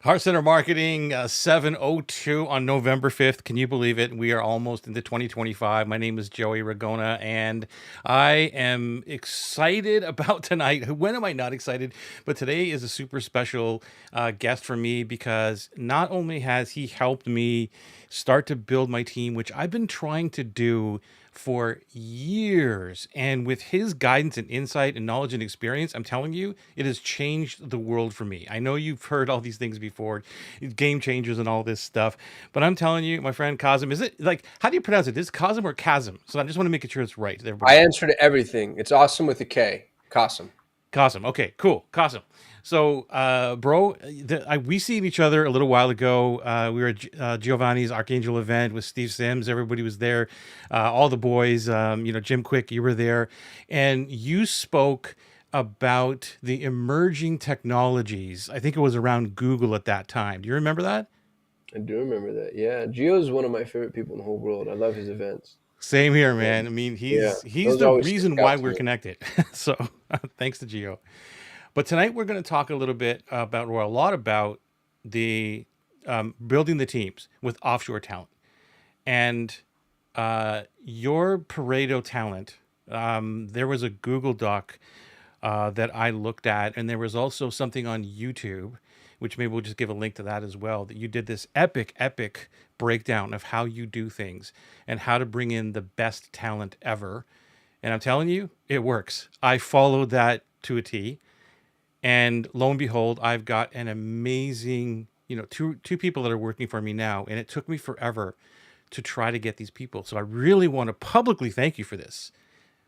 Heart Center Marketing 702 on November 5th. Can you believe it? We are almost into 2025. My name is Joey Ragona, and I am excited about tonight. When am I not excited? But today is a super special guest for me because not only has he helped me start to build my team, which I've been trying to do for years. And with his guidance and insight and knowledge and experience, I'm telling you, it has changed the world for me. I know you've heard all these things before, game changers and all this stuff, but I'm telling you, my friend Kasim, is it like, how do you pronounce it? Is it Kasim or Chasm? So I just want to make sure it's right. I Everybody, answer to everything. It's awesome with a K. Kasim. Kasim. Okay, cool. Kasim. So, bro, we seen each other a little while ago. We were at Giovanni's Archangel event with Steve Sims. Everybody was there. All the boys, Jim Quick, you were there. And you spoke about the emerging technologies. I think it was around Google at that time. Do you remember that? I do remember that. Yeah, Gio's one of my favorite people in the whole world. I love his events. Same here, Yeah, man. I mean, yeah. he's Those the always stick reason out why to we're me. connected. So, thanks to Gio. But tonight we're going to talk a little bit about, or a lot about, the building the teams with offshore talent and your Pareto talent. There was a Google Doc that I looked at, and there was also something on YouTube, which maybe we'll just give a link to that as well. That you did this epic breakdown of how you do things and how to bring in the best talent ever. And I'm telling you, it works. I followed that to a T, and lo and behold, I've got an amazing, two people that are working for me now, and it took me forever to try to get these people. So I really want to publicly thank you for this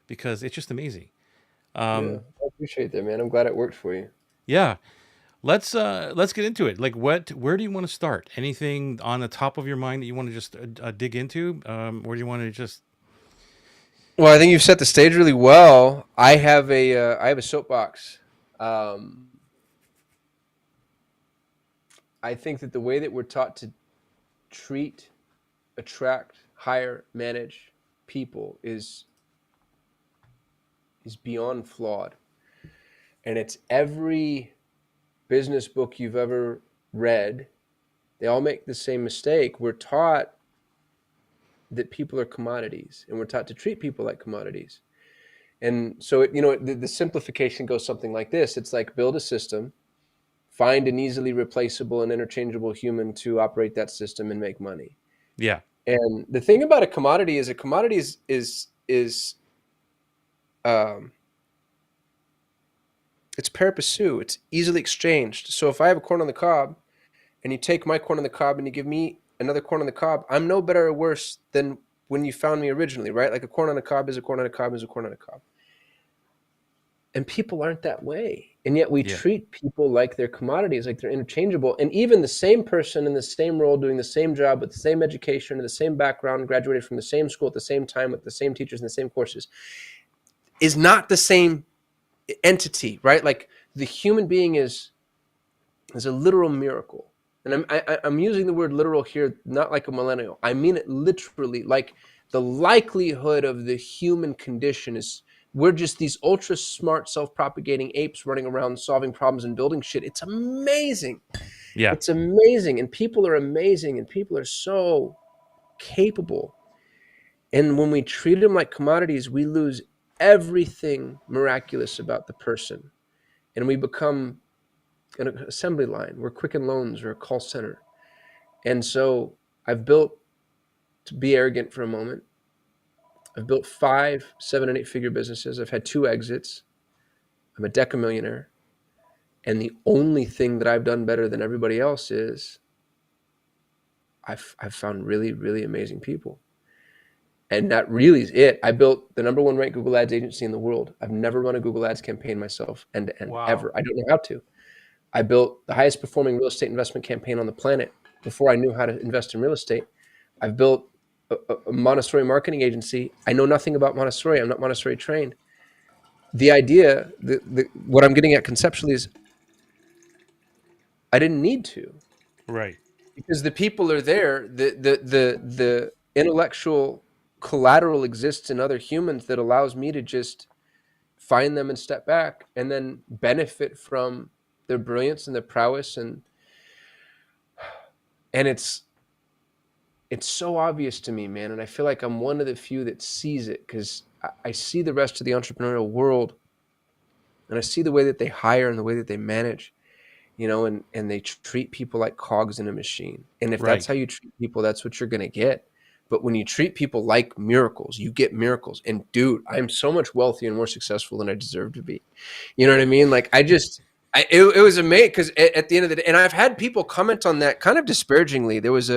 because it's just amazing. Yeah, Um, I appreciate that, man. I'm glad it worked for you. yeah, let's get into it. Like, where do you want to start? Anything on the top of your mind that you want to just dig into, or do you want to just? Well, I think you've set the stage really well. I have a soapbox. Um, I think that the way that we're taught to treat, attract, hire, manage people is beyond flawed, and it's every business book you've ever read. They all make the same mistake. We're taught that people are commodities, and we're taught to treat people like commodities. And so, the simplification goes something like this. It's like build a system, find an easily replaceable and interchangeable human to operate that system and make money. Yeah, And the thing about a commodity is a commodity is um, it's pari passu. It's easily exchanged. So if I have a corn on the cob and you take my corn on the cob and you give me another corn on the cob, I'm no better or worse than when you found me originally, right? Like a corn on a cob is a corn on a cob is a corn on a cob. And people aren't that way. And yet we yeah, treat people like they're commodities, like they're interchangeable. And even the same person in the same role, doing the same job with the same education and the same background, graduated from the same school at the same time with the same teachers and the same courses, is not the same entity, right? Like the human being is a literal miracle. And I'm using the word literal here, not like a millennial. I mean it literally. Like the likelihood of the human condition is we're just these ultra smart, self-propagating apes running around solving problems and building shit. It's amazing. yeah, It's amazing. And people are amazing and people are so capable. And when we treat them like commodities, we lose everything miraculous about the person. And we become an assembly line. We're Quicken Loans or a call center. And so I've built, to be arrogant for a moment, I've built 5, 7, and 8 figure businesses. I've had 2 exits. I'm a decamillionaire. And the only thing that I've done better than everybody else is I've found really, really amazing people. And that really is it. I built the number 1 ranked Google Ads agency in the world. I've never run a Google Ads campaign myself end to end, wow, ever. I don't know how to. I built the highest performing real estate investment campaign on the planet before I knew how to invest in real estate. I've built a Montessori marketing agency. I know nothing about Montessori. I'm not Montessori trained. The idea, what I'm getting at conceptually is I didn't need to right, because the people are there. The intellectual collateral exists in other humans that allows me to just find them and step back and then benefit from their brilliance and their prowess. And And it's so obvious to me, man. And I feel like I'm one of the few that sees it, because I see the rest of the entrepreneurial world, and I see the way that they hire and the way that they manage, and they treat people like cogs in a machine. And if that's Right. how you treat people, that's what you're going to get. But when you treat people like miracles, you get miracles. And dude, I'm so much wealthier and more successful than I deserve to be. You know what I mean? Like it was amazing, because at the end of the day, and I've had people comment on that kind of disparagingly. There was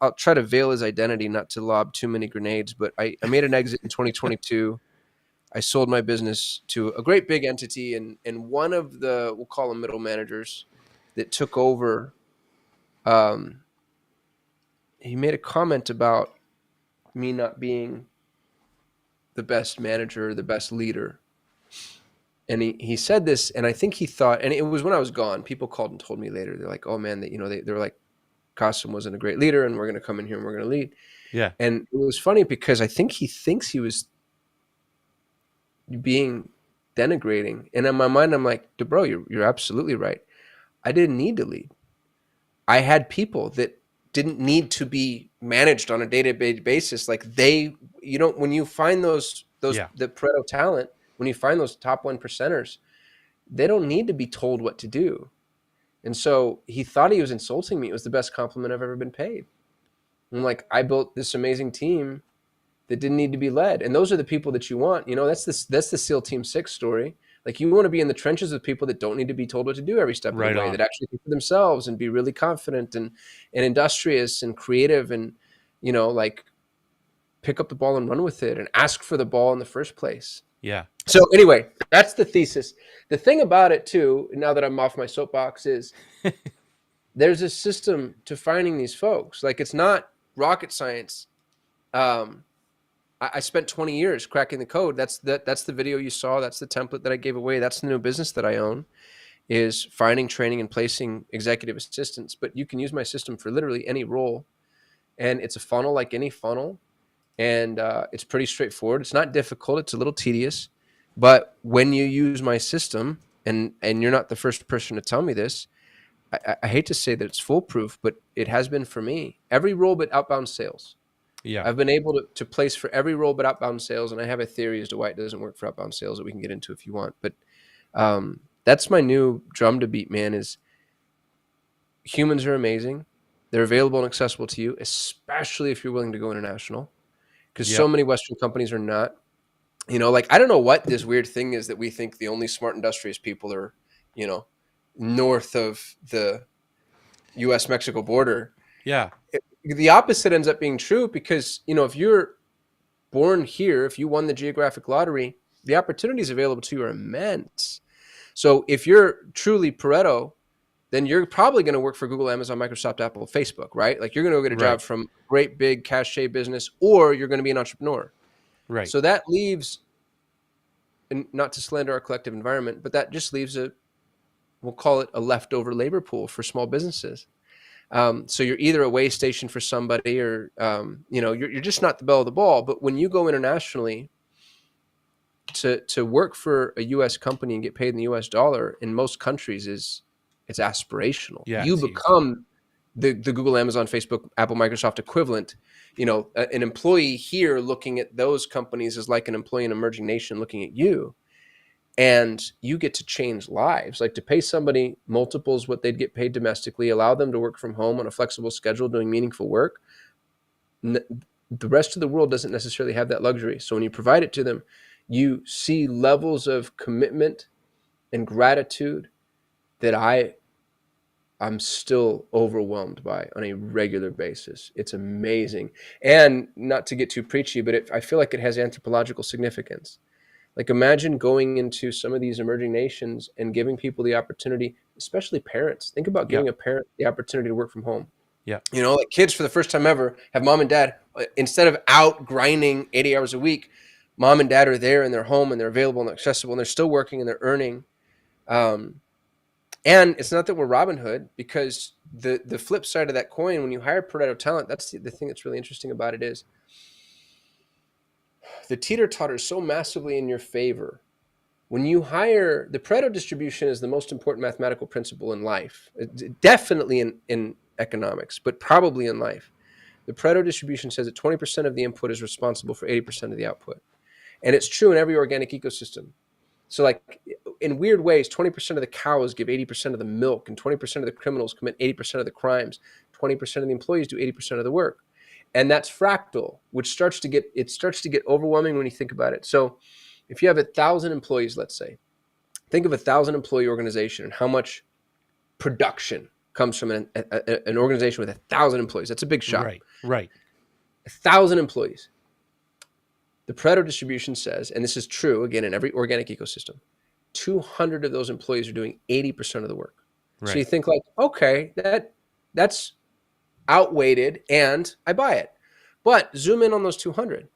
I'll try to veil his identity, not to lob too many grenades, but I made an exit in 2022. I sold my business to a great big entity, and one of the, we'll call them middle managers that took over, um, he made a comment about me not being the best manager, the best leader. And he said this, and I think he thought, and it was when I was gone, people called and told me later, they're like, oh man, that, they were like, Kasim wasn't a great leader, and we're going to come in here and we're going to lead. Yeah. And it was funny, because I think he thinks he was being denigrating. And in my mind, I'm like, bro, you're absolutely right. I didn't need to lead. I had people that didn't need to be managed on a day-to-day basis. Like when you find Yeah. the Pareto talent, when you find those top 1%ers, they don't need to be told what to do. And so he thought he was insulting me. It was the best compliment I've ever been paid. I'm like, I built this amazing team that didn't need to be led. And those are the people that you want. That's the SEAL Team 6 story. Like, you want to be in the trenches with people that don't need to be told what to do every step of the Right way, on. that actually think for themselves and be really confident and industrious and creative, and, like, pick up the ball and run with it and ask for the ball in the first place. Yeah. So anyway, that's the thesis. The thing about it too, now that I'm off my soapbox, is there's a system to finding these folks. Like, it's not rocket science. I spent 20 years cracking the code. That's the video you saw. That's the template that I gave away. That's the new business that I own, is finding, training, and placing executive assistants. But you can use my system for literally any role. And it's a funnel like any funnel. And it's pretty straightforward. It's not difficult. It's a little tedious. But when you use my system, and you're not the first person to tell me this, I hate to say that it's foolproof, but it has been for me. Every role but outbound sales. Yeah. I've been able to place for every role but outbound sales, and I have a theory as to why it doesn't work for outbound sales that we can get into if you want. But that's my new drum to beat, man, is humans are amazing. They're available and accessible to you, especially if you're willing to go international, because so Yep. many Western companies are not. Like, I don't know what this weird thing is that we think the only smart industrious people are, north of the U.S.-Mexico border. Yeah. The opposite ends up being true, because, if you're born here, if you won the geographic lottery, the opportunities available to you are immense. So if you're truly Pareto, then you're probably going to work for Google, Amazon, Microsoft, Apple, Facebook, right? Like, you're going to go get a Right. job from a great big cachet business, or you're going to be an entrepreneur. Right. So that leaves, and not to slander our collective environment, but that just leaves we'll call it a leftover labor pool for small businesses. So you're either a way station for somebody, or, you're just not the belle of the ball. But when you go internationally to work for a U.S. company and get paid in the U.S. dollar, in most countries it's aspirational. Yeah. You It's huge. become the Google, Amazon, Facebook, Apple, Microsoft equivalent. An employee here looking at those companies is like an employee in an emerging nation looking at you. And you get to change lives, like to pay somebody multiples what they'd get paid domestically, allow them to work from home on a flexible schedule doing meaningful work. The rest of the world doesn't necessarily have that luxury. So when you provide it to them, you see levels of commitment and gratitude that I'm still overwhelmed by on a regular basis. It's amazing. And not to get too preachy, but I feel like it has anthropological significance. Like, imagine going into some of these emerging nations and giving people the opportunity, especially parents. Think about Yeah. giving a parent the opportunity to work from home. Yeah. Like, kids for the first time ever have mom and dad, instead of out grinding 80 hours a week, mom and dad are there in their home, and they're available and accessible, and they're still working and they're earning. And it's not that we're Robin Hood, because the flip side of that coin, when you hire Pareto talent, that's the thing that's really interesting about it, is the teeter-totter is so massively in your favor. When you hire, the Pareto distribution is the most important mathematical principle in life, definitely in economics, but probably in life. The Pareto distribution says that 20% of the input is responsible for 80% of the output. And it's true in every organic ecosystem. So like in weird ways, 20% of the cows give 80% of the milk, and 20% of the criminals commit 80% of the crimes. 20% of the employees do 80% of the work. And that's fractal, which starts to get overwhelming when you think about it. So if you have 1,000 employees, let's say, think of 1,000 employee organization and how much production comes from an organization with 1,000 employees. That's a big shop. Right. Right. 1,000 employees. The Pareto distribution says, and this is true, again, in every organic ecosystem, 200 of those employees are doing 80% of the work. Right. So you think like, okay, that's outweighted and I buy it. But zoom in on those 200.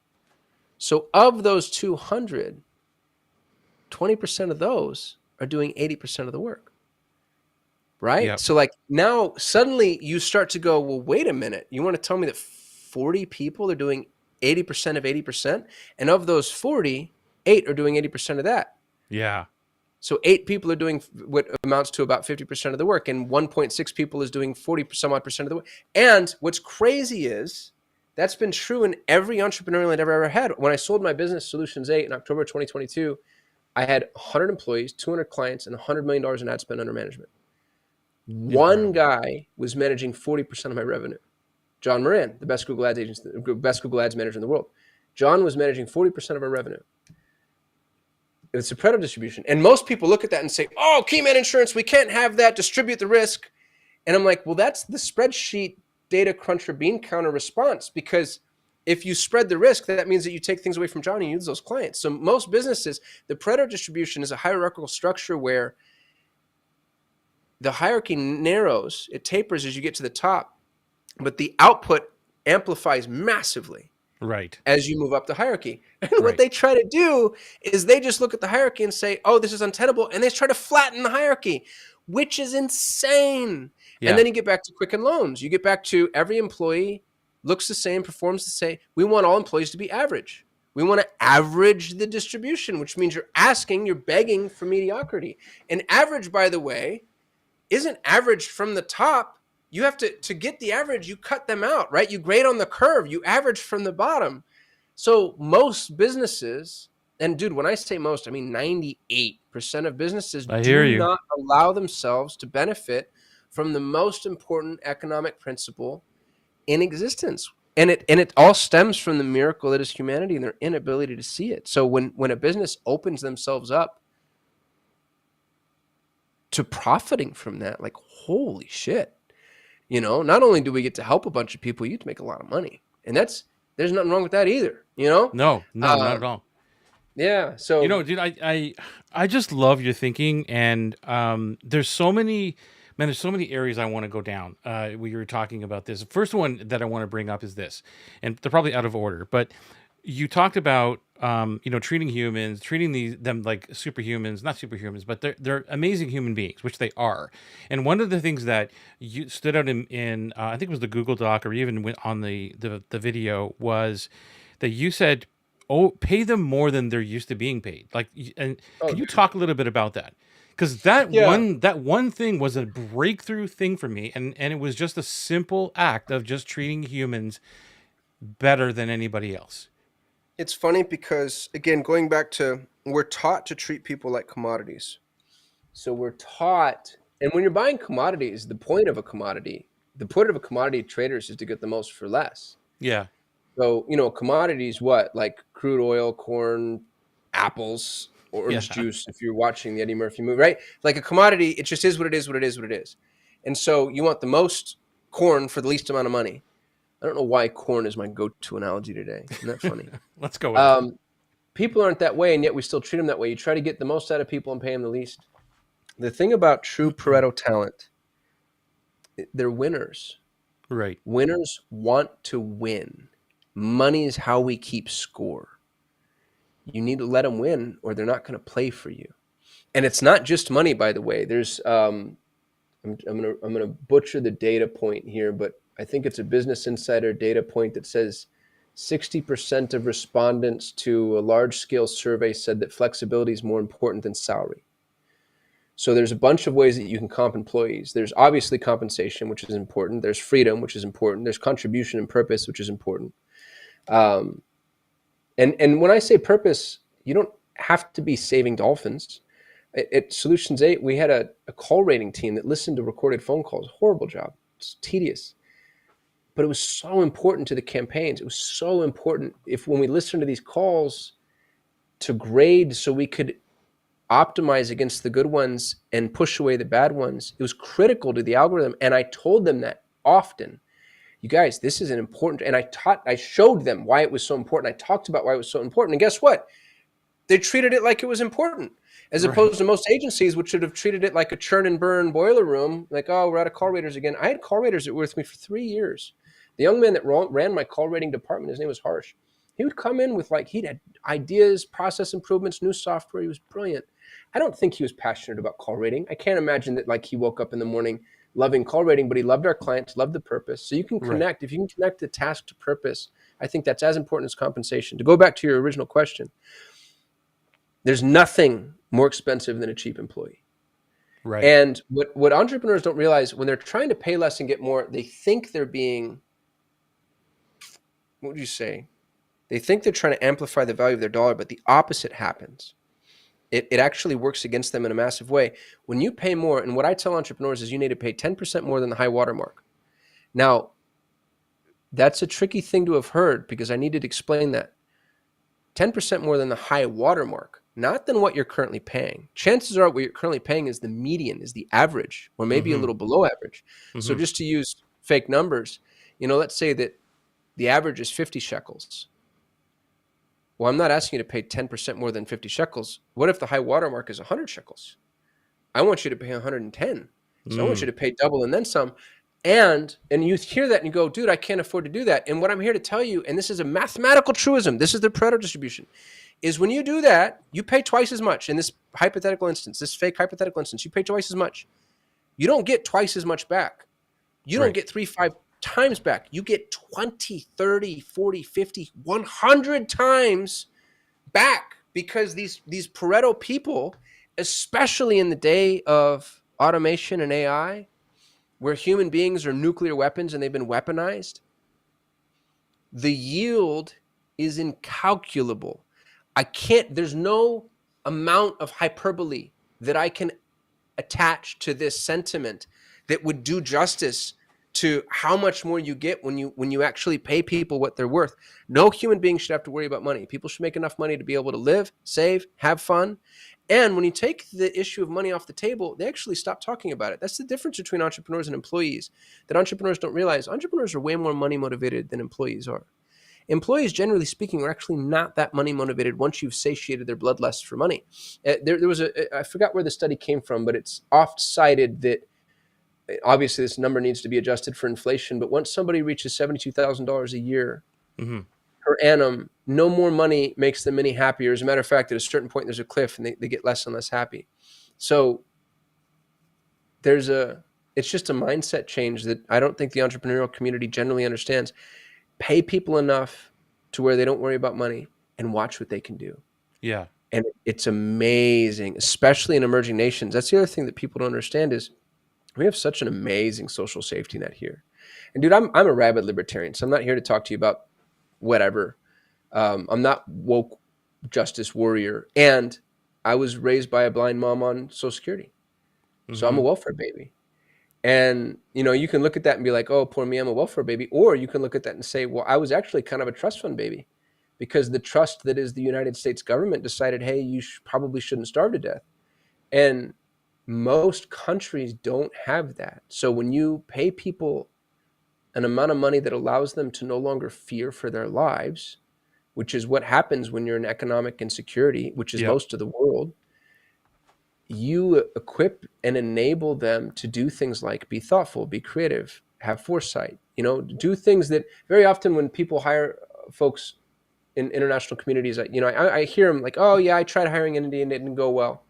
So of those 200, 20% of those are doing 80% of the work. Right? Yep. So like now suddenly you start to go, well, wait a minute. You want to tell me that 40 people are doing 80% of 80%? And of those 40, 8 are doing 80% of that. Yeah. So 8 people are doing what amounts to about 50% of the work, and 1.6 people is doing 40 some odd percent of the work. And what's crazy is that's been true in every entrepreneurial I've ever had. When I sold my business, Solutions 8, in October 2022, I had 100 employees, 200 clients, and $100 million in ad spend under management. One guy was managing 40% of my revenue. John Moran, the best Google Ads agent, best Google Ads manager in the world. John was managing 40% of our revenue. It's a Pareto distribution. And most people look at that and say, oh, Keyman Insurance, we can't have that, distribute the risk. And I'm like, well, that's the spreadsheet data cruncher bean counter response, because if you spread the risk, that means that you take things away from John and you lose those clients. So most businesses, the Pareto distribution is a hierarchical structure where the hierarchy narrows, it tapers as you get to the top, but the output amplifies massively. Right. As you move up the hierarchy. And what they try to do is they just look at the hierarchy and say, oh, this is untenable. And they try to flatten the hierarchy, which is insane. Yeah. And then you get back to Quicken Loans. You get back to every employee looks the same, performs the same. We want all employees to be average. We want to average the distribution, which means you're begging for mediocrity. And average, by the way, isn't averaged from the top. You have to get the average, you cut them out, right? You grade on the curve, you average from the bottom. So most businesses, and dude, when I say most, I mean 98% of businesses do not allow themselves to benefit from the most important economic principle in existence. And it all stems from the miracle that is humanity and their inability to see it. So when a business opens themselves up to profiting from that, like, holy shit. You know, not only do we get to help a bunch of people, you get to make a lot of money. And there's nothing wrong with that either, you know? No, not at all. Yeah. So, you know, dude, I just love your thinking. And there's so many areas I want to go down. We were talking about this. The first one that I want to bring up is this, and they're probably out of order, but you talked about, treating humans, treating them like superhumans, not superhumans, but they're amazing human beings, which they are. And one of the things that you stood out in I think it was the Google Doc, or even went on the video, was that you said, oh, pay them more than they're used to being paid. Like, and can you talk a little bit about that? Because that one thing was a breakthrough thing for me, and it was just a simple act of just treating humans better than anybody else. It's funny because, again, going back to, we're taught to treat people like commodities. So we're taught, and when you're buying commodities, the point of a commodity traders is to get the most for less. Yeah. So, commodities, what? Like crude oil, corn, apples, orange juice, if you're watching the Eddie Murphy movie, right? Like a commodity, it just is what it is. And so you want the most corn for the least amount of money. I don't know why corn is my go-to analogy today. Isn't that funny? Let's go with it. People aren't that way, and yet we still treat them that way. You try to get the most out of people and pay them the least. The thing about true Pareto talent, they're winners. Right. Winners want to win. Money is how we keep score. You need to let them win, or they're not going to play for you. And it's not just money, by the way. There's I'm gonna butcher the data point here, but I think it's a Business Insider data point that says 60% of respondents to a large-scale survey said that flexibility is more important than salary. So there's a bunch of ways that you can comp employees. There's obviously compensation, which is important. There's freedom, which is important. There's contribution and purpose, which is important. Um, and when I say purpose, you don't have to be saving dolphins. At Solutions 8, we had a call rating team that listened to recorded phone calls. Horrible job. It's tedious. But it was so important to the campaigns. It was so important if when we listened to these calls to grade so we could optimize against the good ones and push away the bad ones. It was critical to the algorithm. And I told them that often. You guys, this is an important, and I showed them why it was so important. I talked about why it was so important. And guess what? They treated it like it was important, as Right. opposed to most agencies, which should have treated it like a churn and burn boiler room. Like, oh, we're out of call raters again. I had call raters that were with me for 3 years. The young man that ran my call rating department, his name was Harsh. He would come in with he'd had ideas, process improvements, new software. He was brilliant. I don't think he was passionate about call rating. I can't imagine that he woke up in the morning loving call rating, but he loved our clients, loved the purpose. So you can Right. connect. If you can connect the task to purpose, I think that's as important as compensation. To go back to your original question, there's nothing more expensive than a cheap employee. Right. And what entrepreneurs don't realize when they're trying to pay less and get more, they think they're being, what would you say? They think they're trying to amplify the value of their dollar, but the opposite happens. It actually works against them in a massive way. When you pay more, and what I tell entrepreneurs is you need to pay 10% more than the high watermark. Now, that's a tricky thing to have heard because I needed to explain that. 10% more than the high watermark, not than what you're currently paying. Chances are what you're currently paying is the median, is the average, or maybe a Mm-hmm. little below average. So Mm-hmm. just to use fake numbers, let's say that the average is 50 shekels. Well, I'm not asking you to pay 10% more than 50 shekels. What if the high watermark is 100 shekels? I want you to pay 110. So I want you Mm. to pay double and then some. And you hear that and you go, dude, I can't afford to do that. And what I'm here to tell you, and this is a mathematical truism, this is the Pareto distribution, is when you do that, you pay twice as much. In this hypothetical instance, this fake hypothetical instance, you pay twice as much. You don't get twice as much back. You don't Right. get 3, 5 times back. You get 20, 30, 40, 50, 100 times back because these Pareto people, especially in the day of automation and AI, where human beings are nuclear weapons and they've been weaponized, the yield is incalculable. There's no amount of hyperbole that I can attach to this sentiment that would do justice to how much more you get when you actually pay people what they're worth. No human being should have to worry about money. People should make enough money to be able to live, save, have fun. And when you take the issue of money off the table, they actually stop talking about it. That's the difference between entrepreneurs and employees that entrepreneurs don't realize. Entrepreneurs are way more money motivated than employees are. Employees, generally speaking, are actually not that money motivated once you've satiated their bloodlust for money. There was I forgot where the study came from, but it's oft cited that obviously this number needs to be adjusted for inflation. But once somebody reaches $72,000 a year Mm-hmm. per annum, no more money makes them any happier. As a matter of fact, at a certain point, there's a cliff and they get less and less happy. So it's just a mindset change that I don't think the entrepreneurial community generally understands. Pay people enough to where they don't worry about money and watch what they can do. Yeah. And it's amazing, especially in emerging nations. That's the other thing that people don't understand is we have such an amazing social safety net here. And dude, I'm a rabid libertarian, so I'm not here to talk to you about whatever. I'm not woke justice warrior. And I was raised by a blind mom on Social Security. So I'm Mm-hmm. a welfare baby. And, you can look at that and be like, oh, poor me, I'm a welfare baby. Or you can look at that and say, well, I was actually kind of a trust fund baby because the trust that is the United States government decided, hey, you probably shouldn't starve to death. And most countries don't have that. So when you pay people an amount of money that allows them to no longer fear for their lives, which is what happens when you're in economic insecurity, which is Yep. most of the world, you equip and enable them to do things like be thoughtful, be creative, have foresight, do things that very often when people hire folks in international communities, I hear them like, oh yeah, I tried hiring in India and it didn't go well.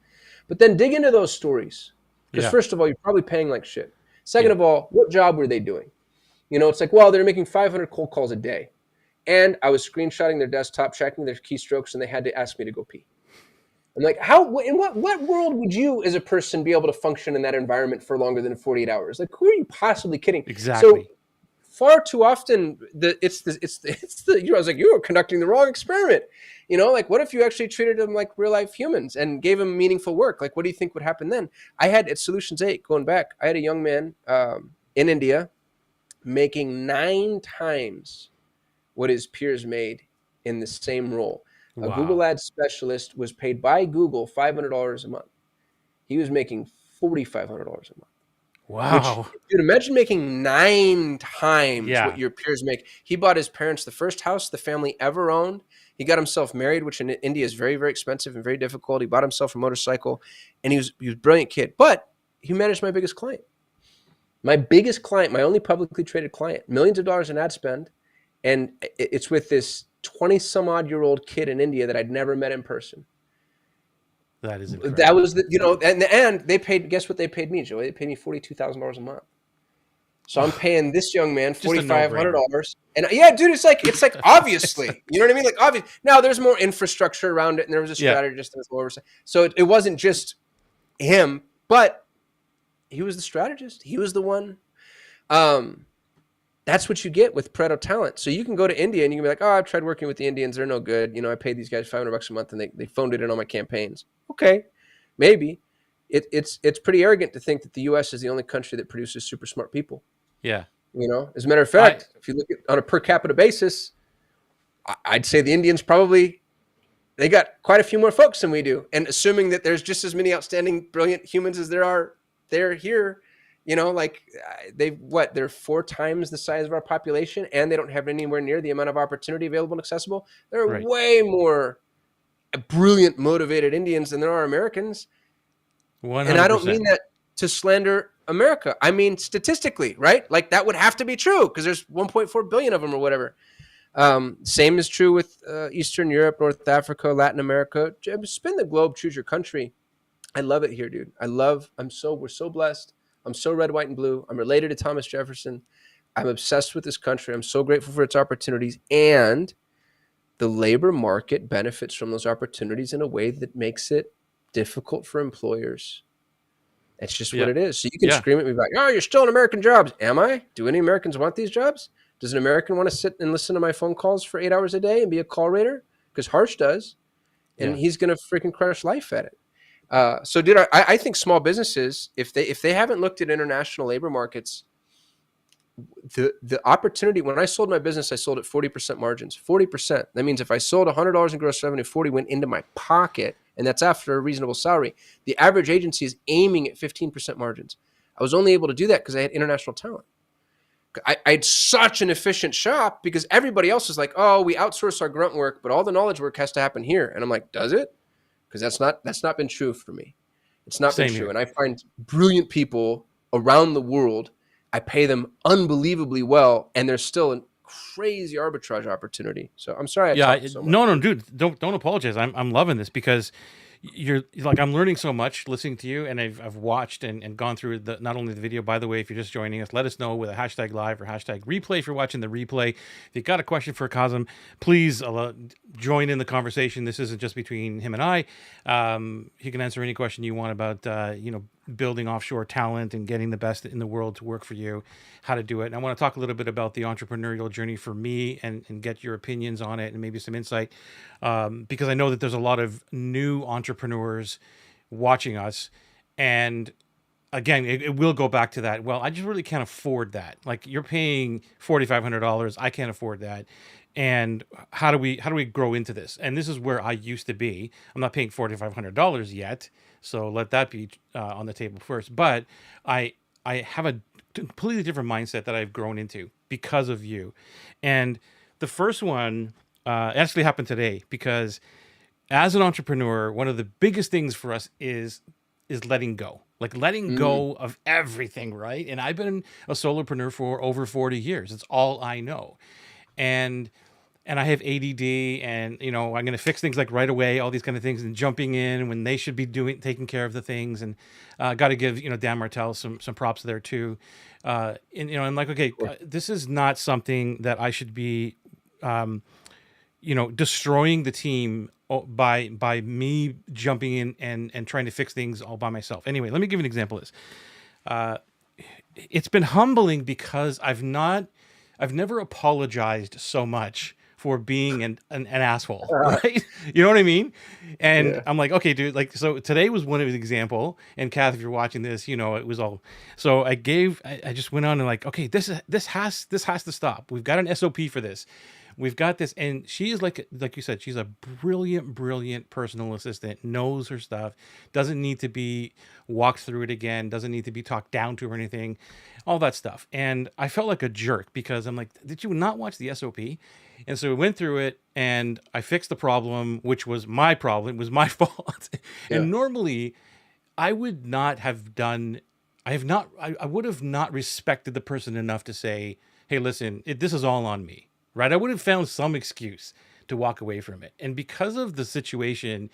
But then dig into those stories. Because Yeah. first of all, you're probably paying like shit. Second Yeah. of all, what job were they doing? It's like, well, they're making 500 cold calls a day. And I was screenshotting their desktop, checking their keystrokes, and they had to ask me to go pee. I'm like, in what world would you as a person be able to function in that environment for longer than 48 hours? Like, who are you possibly kidding? So Exactly. far too often, I was like, you were conducting the wrong experiment. Like, what if you actually treated them like real life humans and gave them meaningful work? Like, what do you think would happen then? I had at Solutions 8, going back, I had a young man in India making 9 times what his peers made in the same role. A Google Wow. Ads specialist was paid by Google $500 a month. He was making $4,500 a month. Which, Wow. dude, imagine making 9 times what Yeah. your peers make. He bought his parents the first house the family ever owned. He got himself married, which in India is very, very expensive and very difficult. He bought himself a motorcycle, and he was a brilliant kid. But he managed my biggest client. My biggest client, my only publicly traded client, millions of dollars in ad spend, and it's with this 20 some odd year old kid in India that I'd never met in person. That is That incredible. was and they paid, guess what they paid me, Joey? They paid me $42,000 a month. So I'm paying this young man Just a no-brainer. $4,500. And yeah, dude, it's like obviously, you know what I mean? Like obvious. Now there's more infrastructure around it, and there was a Yeah. strategist that was more oversight. So it wasn't just him, but he was the strategist. He was the one. Um, that's what you get with Pareto talent. So you can go to India and you can be like, oh, I've tried working with the Indians. They're no good. I paid these guys $500 a month and they phoned it in on my campaigns. Okay, maybe. It's pretty arrogant to think that the U.S. is the only country that produces super smart people. Yeah. As a matter of I fact, if you look at on a per capita basis, I'd say the Indians probably they got quite a few more folks than we do. And assuming that there's just as many outstanding, brilliant humans as they're here. Like they're 4 times the size of our population, and they don't have anywhere near the amount of opportunity available and accessible. There are right. way more brilliant, motivated Indians than there are Americans. And I don't 100%. mean that to slander America. I mean statistically, right? Like that would have to be true because there's 1.4 billion of them or whatever. Same is true with Eastern Europe, North Africa, Latin America. Spin the globe, choose your country. I love it here, dude. We're so blessed. I'm so red, white, and blue. I'm related to Thomas Jefferson. I'm obsessed with this country. I'm so grateful for its opportunities. And the labor market benefits from those opportunities in a way that makes it difficult for employers. It's just what Yeah. it is. So you can Yeah. scream at me like, oh, you're still in American jobs. Am I? Do any Americans want these jobs? Does an American want to sit and listen to my phone calls for 8 hours a day and be a call rater? Because Harsh does. And Yeah. he's going to freaking crush life at it. So, dude, I think small businesses, if they haven't looked at international labor markets, the opportunity. When I sold my business, I sold at 40% margins. 40%. That means if I sold $100 in gross revenue, 40 went into my pocket, and that's after a reasonable salary. The average agency is aiming at 15% margins. I was only able to do that because I had international talent. I had such an efficient shop because everybody else is like, oh, we outsource our grunt work, but all the knowledge work has to happen here. And I'm like, does it? Because that's not been true for me. It's not been Same true. here. And I find brilliant people around the world. I pay them unbelievably well, and there's still a crazy arbitrage opportunity. So I'm sorry I Yeah. talked so much. No, no, dude, don't apologize. I'm loving this because you're like I'm learning so much listening to you, and I've watched and gone through not only the video. By the way, if you're just joining us, let us know with a hashtag live or hashtag replay if you're watching the replay. If you got a question for Kasim, please join in the conversation. This isn't just between him and I. He can answer any question you want about building offshore talent and getting the best in the world to work for you, how to do it. And I want to talk a little bit about the entrepreneurial journey for me and get your opinions on it and maybe some insight, because I know that there's a lot of new entrepreneurs watching us. And again, it will go back to that. Well, I just really can't afford that. Like you're paying $4,500. I can't afford that. And how do we grow into this? And this is where I used to be. I'm not paying $4,500 yet, so let that be on the table first. But I have a completely different mindset that I've grown into because of you. And the first one actually happened today because as an entrepreneur, one of the biggest things for us is letting go. Like letting Mm, go of everything, right? And I've been a solopreneur for over 40 years. It's all I know. And I have ADD, and I'm going to fix things like right away, all these kind of things, and jumping in when they should be taking care of the things. And got to give Dan Martell some props there too. And I'm like, okay, sure. this is not something that I should be destroying the team by me jumping in and trying to fix things all by myself. Anyway, let me give you an example of this. It's been humbling because I've never apologized so much for being an asshole, right? You know what I mean? And Yeah. I'm like, okay, dude, like, so today was one of the example. And Kath, if you're watching this, you know, it was all, so I just went on and like, okay, this has to stop. We've got an SOP for this. We've got this. And she is like you said, she's a brilliant personal assistant, knows her stuff, doesn't need to be walked through it again, doesn't need to be talked down to or anything, all that stuff. And I felt like a jerk because I'm like, did you not watch the SOP? And so we went through it and I fixed the problem, which was my problem, it was my fault. Yeah. And normally I would not have done, I would have not respected the person enough to say, hey, listen, this is all on me, right? I would have found some excuse to walk away from it. And because of the situation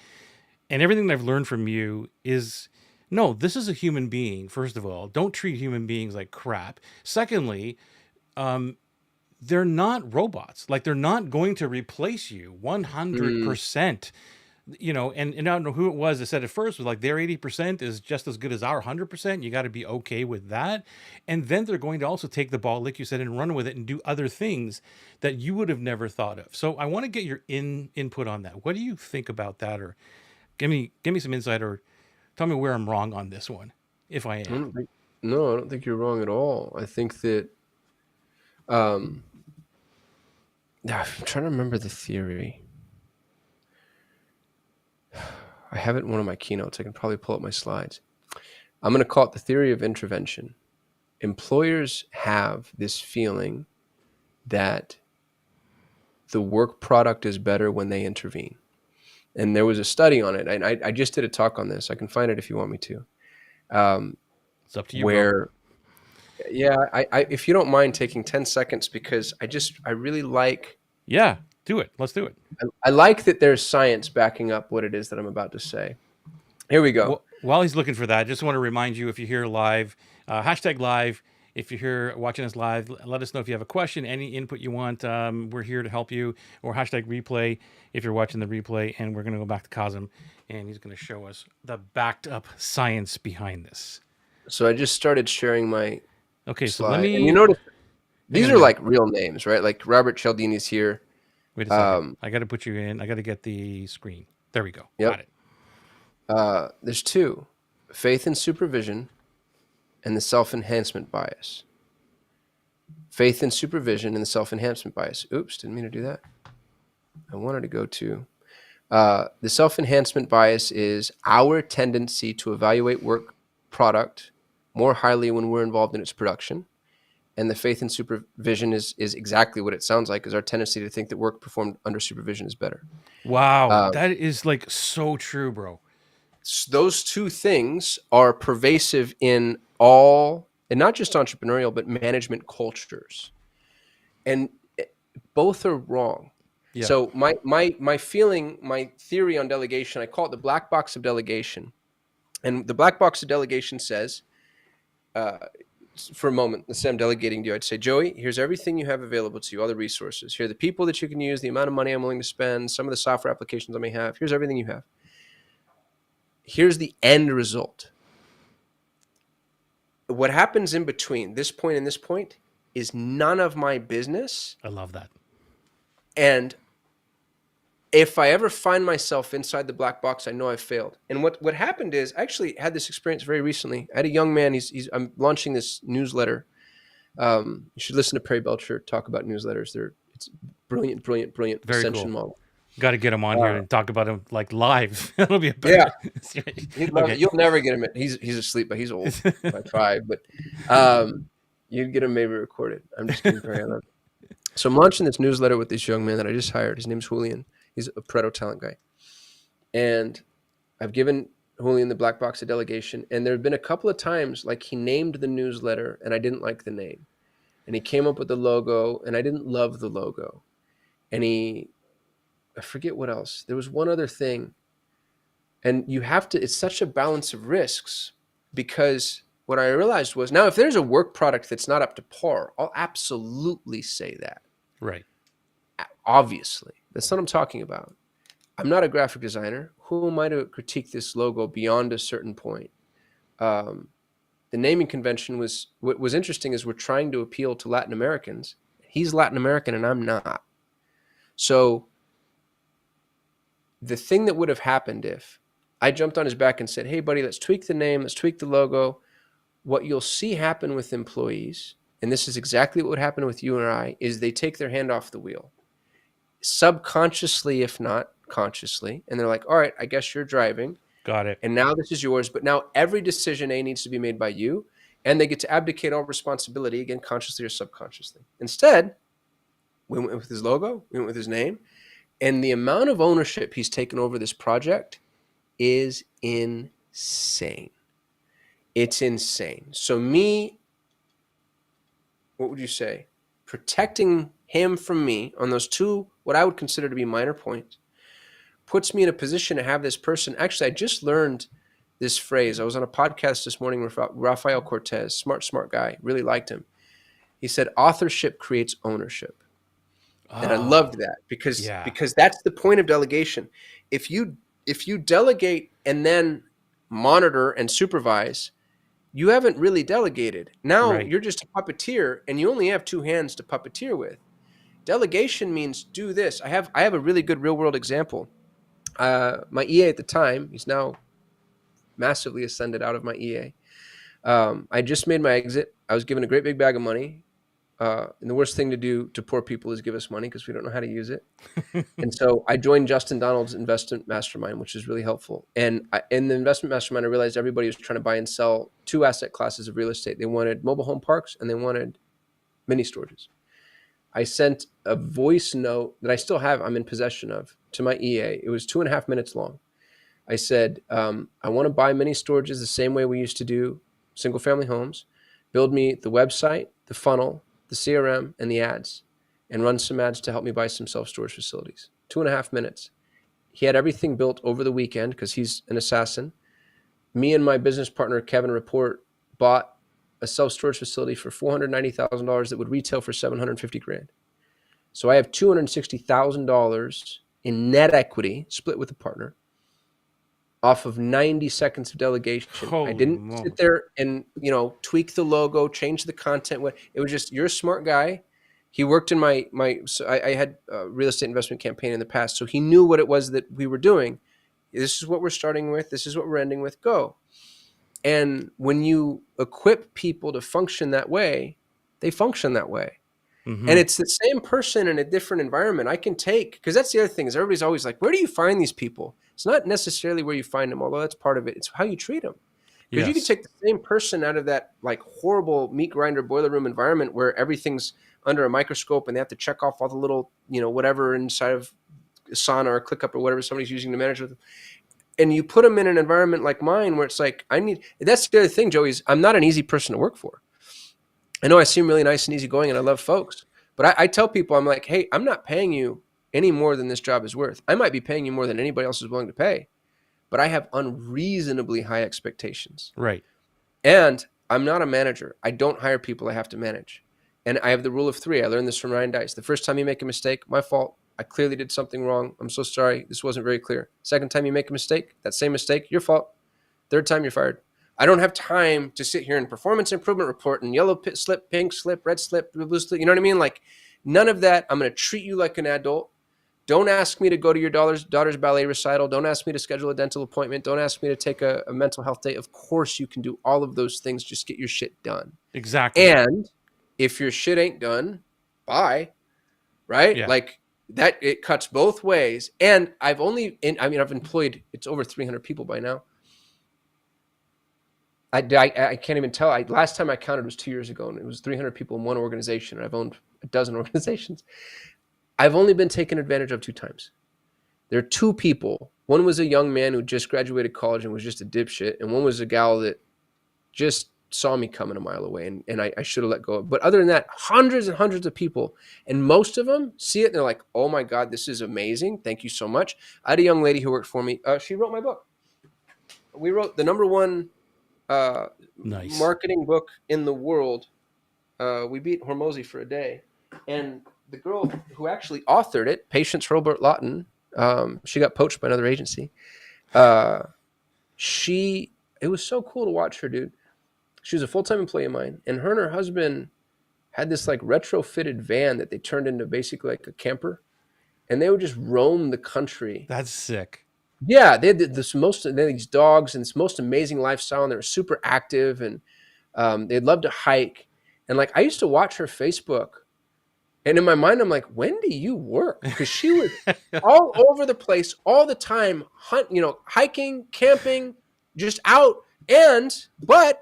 and everything that I've learned from you is, no, this is a human being. First of all, don't treat human beings like crap. Secondly, they're not robots. Like, they're not going to replace you Mm, 100%. You know, and I don't know who it was that said it first, was like their 80% is just as good as our 100%. You got to be okay with that. And then they're going to also take the ball, like you said, and run with it and do other things that you would have never thought of. So I want to get your input on that. What do you think about that? Or give me some insight, or tell me where I'm wrong on this one, if I I am. don't think, no, I don't think you're wrong at all. I think that um, I'm trying to remember the theory. I have it in one of my keynotes. I can probably pull up my slides. I'm going to call it the theory of intervention. Employers have this feeling that the work product is better when they intervene. And there was a study on it. And I just did a talk on this. I can find it if you want me to. It's up to you, bro. Where, yeah, if you don't mind taking 10 seconds, because I really like, Yeah, do it. Let's do it. I like that there's science backing up what it is that I'm about to say. Here we go. Well, while he's looking for that, I just want to remind you, if you're here live, hashtag live. If you're here watching us live, let us know if you have a question, any input you want. We're here to help you. Or hashtag replay if you're watching the replay. And we're going to go back to Kasim, and he's going to show us the backed up science behind this. So I just started sharing my Okay, so let slide. And you me. notice Hang these on a are minute. like real names, right? Like Robert Cialdini's here. Wait a second. Um, I got to put you in. I got to get the screen. There we go. yep. Got it. There's two: faith and supervision and the self-enhancement bias. Faith and supervision and the self-enhancement bias. Oops, didn't mean to do that. I wanted to go to the self-enhancement bias is our tendency to evaluate work product more highly when we're involved in its production. And the faith and supervision is exactly what it sounds like, is our tendency to think that work performed under supervision is better. Wow, Uh, that is like so true, bro. those two things are pervasive in all, and not just entrepreneurial, but management cultures. And both are wrong. Yeah. So my feeling, my theory on delegation, I call it the black box of delegation. And the black box of delegation says, for a moment, let's say I'm delegating to you. I'd say, Joey, here's everything you have available to you, all the resources. Here are the people that you can use, the amount of money I'm willing to spend, some of the software applications I may have. Here's everything you have. Here's the end result. What happens in between this point and this point is none of my business. I love that. And if I ever find myself inside the black box, I know I've failed. And what happened is, I actually had this experience very recently. I had a young man. I'm launching this newsletter. You should listen to Perry Belcher talk about newsletters. It's brilliant Very ascension cool. model. Got to get him on here and talk about him like live. That'll be a Yeah, better. he'd love it. Okay. You'll never get him. He's asleep, but he's old by 5. But you'd get him maybe recorded. I'm just kidding, Perry. I love it. So I'm launching this newsletter with this young man that I just hired. His name's Julian. He's a Pareto talent guy. And I've given Julian the black box of delegation. And there have been a couple of times, like, he named the newsletter and I didn't like the name. And he came up with the logo and I didn't love the logo. And I forget what else. There was one other thing. And you have to, it's such a balance of risks, because what I realized was, now if there's a work product that's not up to par, I'll absolutely say that. Right. Obviously. That's what I'm talking about. I'm not a graphic designer. Who am I to critique this logo beyond a certain point? Um, the naming convention was what was interesting is we're trying to appeal to Latin Americans. He's Latin American and I'm not. So the thing that would have happened if I jumped on his back and said, "Hey, buddy, let's tweak the name, let's tweak the logo." What you'll see happen with employees, and this is exactly what would happen with you and I, is they take their hand off the wheel, subconsciously, if not consciously, and they're like, "All right, I guess you're driving, Got it. and now this is yours." But now every decision A needs to be made by you, and they get to abdicate all responsibility, again, consciously or subconsciously. Instead, we went with his logo, we went with his name, and the amount of ownership he's taken over this project is insane. It's insane. So me, what would you say? Protecting him from me on those two, what I would consider to be minor points, puts me in a position to have this person. Actually, I just learned this phrase. I was on a podcast this morning with Rafael Cortez, smart guy, really liked him. He said, authorship creates ownership. And I Oh, loved that yeah. because that's the point of delegation. If you delegate and then monitor and supervise, you haven't really delegated. Now Right. you're just a puppeteer and you only have two hands to puppeteer with. Delegation means do this. I have a really good real world example. My EA at the time, he's now massively ascended out of my EA. I just made my exit. I was given a great big bag of money. And the worst thing to do to poor people is give us money because we don't know how to use it. And so I joined Justin Donald's investment mastermind, which is really helpful. And in the investment mastermind, I realized everybody was trying to buy and sell two asset classes of real estate. They wanted mobile home parks and they wanted mini storages. I sent a voice note that I still have, I'm in possession of, to my EA. It was 2.5 minutes long. I said, I want to buy mini storages the same way we used to do single family homes. Build me the website, the funnel, the CRM, and the ads, and run some ads to help me buy some self-storage facilities. 2.5 minutes. He had everything built over the weekend because he's an assassin. Me and my business partner, Kevin Report, bought a self-storage facility for $490,000 that would retail for $750,000. So I have $260,000 in net equity split with a partner off of 90 seconds of delegation. I Holy didn't sit moly. there and, tweak the logo, change the content. It was just, you're a smart guy. He worked in so I had a real estate investment campaign in the past. So he knew what it was that we were doing. This is what we're starting with. This is what we're ending with. Go. And when you equip people to function that way, they function that way. And Mm-hmm. it's the same person in a different environment. I can take, because that's the other thing is everybody's always like, where do you find these people? It's not necessarily where you find them, although that's part of it. It's how you treat them. Because you can Yes. take the same person out of that like horrible meat grinder boiler room environment where everything's under a microscope and they have to check off all the little, whatever inside of Asana or ClickUp or whatever somebody's using to manage with them. And you put them in an environment like mine where it's like, that's the other thing, Joey, is I'm not an easy person to work for. I know I seem really nice and easygoing and I love folks, but I tell people, I'm like, hey, I'm not paying you any more than this job is worth. I might be paying you more than anybody else is willing to pay, but I have unreasonably high expectations. Right. And I'm not a manager. I don't hire people I have to manage. And I have the rule of three. I learned this from Ryan Dice. The first time you make a mistake, my fault. I clearly did something wrong. I'm so sorry. This wasn't very clear. Second time you make a mistake, that same mistake, your fault. Third time you're fired. I don't have time to sit here and performance improvement report and yellow slip, pink slip, red slip, blue slip. You know what I mean? Like none of that. I'm going to treat you like an adult. Don't ask me to go to your daughter's ballet recital. Don't ask me to schedule a dental appointment. Don't ask me to take a mental health day. Of course you can do all of those things. Just get your shit done. Exactly. And if your shit ain't done, bye. Right? Yeah. Like that, it cuts both ways. And I've employed, it's over 300 people by now. I can't even tell. Last time I counted was 2 years ago, and it was 300 people in one organization. And I've owned a dozen organizations. I've only been taken advantage of 2 times. There are 2 people. One was a young man who just graduated college and was just a dipshit, and one was a gal that just saw me coming a mile away, and I should have let go of. But other than that, hundreds and hundreds of people, and most of them see it and they're like, "Oh my God, this is amazing! Thank you so much." I had a young lady who worked for me. She wrote my book. We wrote the number one uh, Nice. marketing book in the world. We beat Hormozy for a day. And the girl who actually authored it, Patience Hurlbert Lawton, She got poached by another agency. Uh, she it was so cool to watch her, dude. She was a full-time employee of mine, and her husband had this like retrofitted van that they turned into basically like a camper, and they would just roam the country. That's sick. Yeah, they had they had these dogs and this most amazing lifestyle, and they were super active, and they'd love to hike. And like I used to watch her Facebook, and in my mind, I'm like, when do you work? Because she was all over the place all the time, hiking, camping, just out. But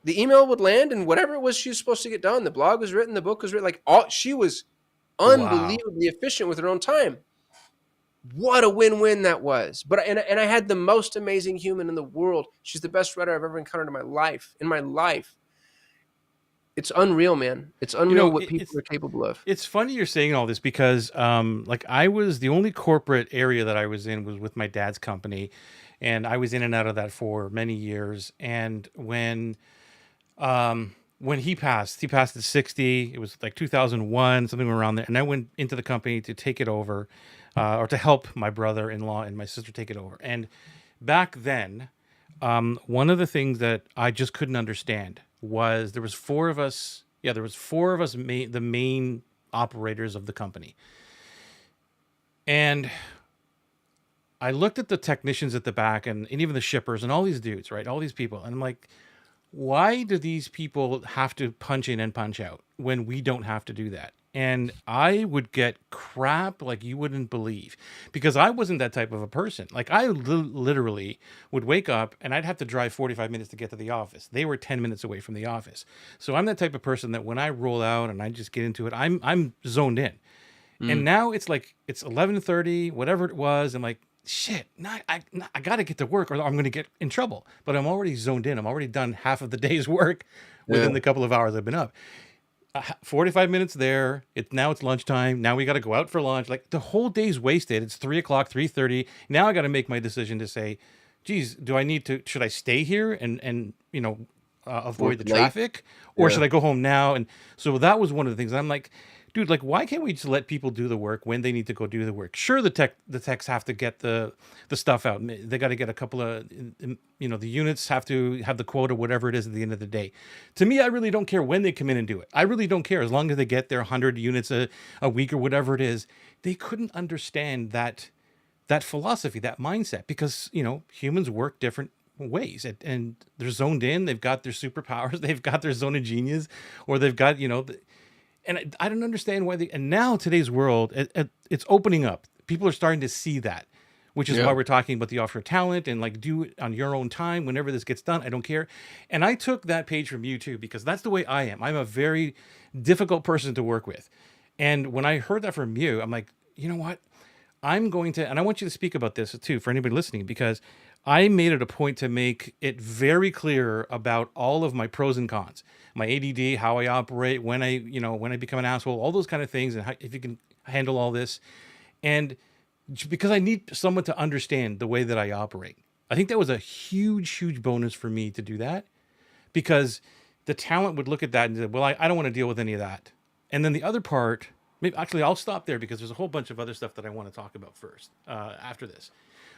the email would land, and whatever it was she was supposed to get done, the blog was written, the book was written. Like she was Wow. unbelievably efficient with her own time. What a win-win that was. But and I had the most amazing human in the world. She's the best writer I've ever encountered in my life. It's unreal, man. It's You unreal know, what people are capable of. it's funny you're saying all this because like I was the only corporate area that I was in was with my dad's company, and I was in and out of that for many years. And when he passed at 60. It was like 2001, something around there, and I went into the company to take it over, or to help my brother-in-law and my sister take it over. And back then, one of the things that I just couldn't understand was there was four of us. Yeah, there was four of us, the main operators of the company, and I looked at the technicians at the back and even the shippers and all these dudes, right? All these people, and I'm like, why do these people have to punch in and punch out when we don't have to do that? And I would get crap like you wouldn't believe, because I wasn't that type of a person. Like I literally would wake up and I'd have to drive 45 minutes to get to the office. They were 10 minutes away from the office. So I'm that type of person that when I roll out and I just get into it, I'm zoned in. And Mm. now it's like it's 11:30, whatever it was. I'm like, shit, I got to get to work or I'm going to get in trouble. But I'm already zoned in. I'm already done half of the day's work Yeah. within the couple of hours I've been up. 45 minutes there. It's lunchtime. Now we got to go out for lunch. Like the whole day's wasted. It's 3 o'clock, 3:30. Now I got to make my decision to say, geez, should I stay here and avoid Work the late. traffic, or Yeah. should I go home now? And so that was one of the things. I'm like, dude, like, why can't we just let people do the work when they need to go do the work? Sure, the techs have to get the stuff out. They got to get a couple of, the units have to have the quota, whatever it is at the end of the day. To me, I really don't care when they come in and do it. I really don't care as long as they get their 100 units a week or whatever it is. They couldn't understand that philosophy, that mindset, because humans work different ways, and they're zoned in. They've got their superpowers. They've got their zone of genius, or they've got and I don't understand why they. And now today's world, it's opening up. People are starting to see that, which is why Yeah. we're talking about the offshore talent and like do it on your own time whenever this gets done. I don't care. And I took that page from you too, because that's the way I am. I'm a very difficult person to work with. And when I heard that from you, I'm like, you know what? I'm going to, and I want you to speak about this too for anybody listening, because I made it a point to make it very clear about all of my pros and cons, my ADD, how I operate, when I become an asshole, all those kind of things, and how, if you can handle all this, and because I need someone to understand the way that I operate. I think that was a huge, huge bonus for me to do that, because the talent would look at that and say, well, I don't want to deal with any of that. And then the other part, maybe actually I'll stop there because there's a whole bunch of other stuff that I want to talk about first, after this.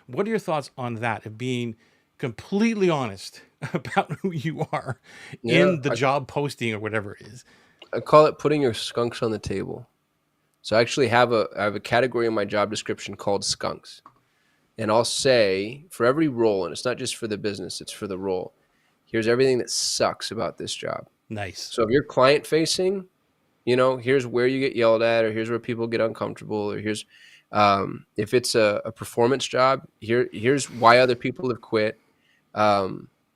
What are your thoughts on that, of being completely honest about who you are Yeah. in the job posting or whatever it is? I call it putting your skunks on the table. So I actually have a category in my job description called skunks. And I'll say for every role, and it's not just for the business, it's for the role. Here's everything that sucks about this job. Nice. So if you're client facing, here's where you get yelled at, or here's where people get uncomfortable, or here's if it's a performance job, here's why other people have quit.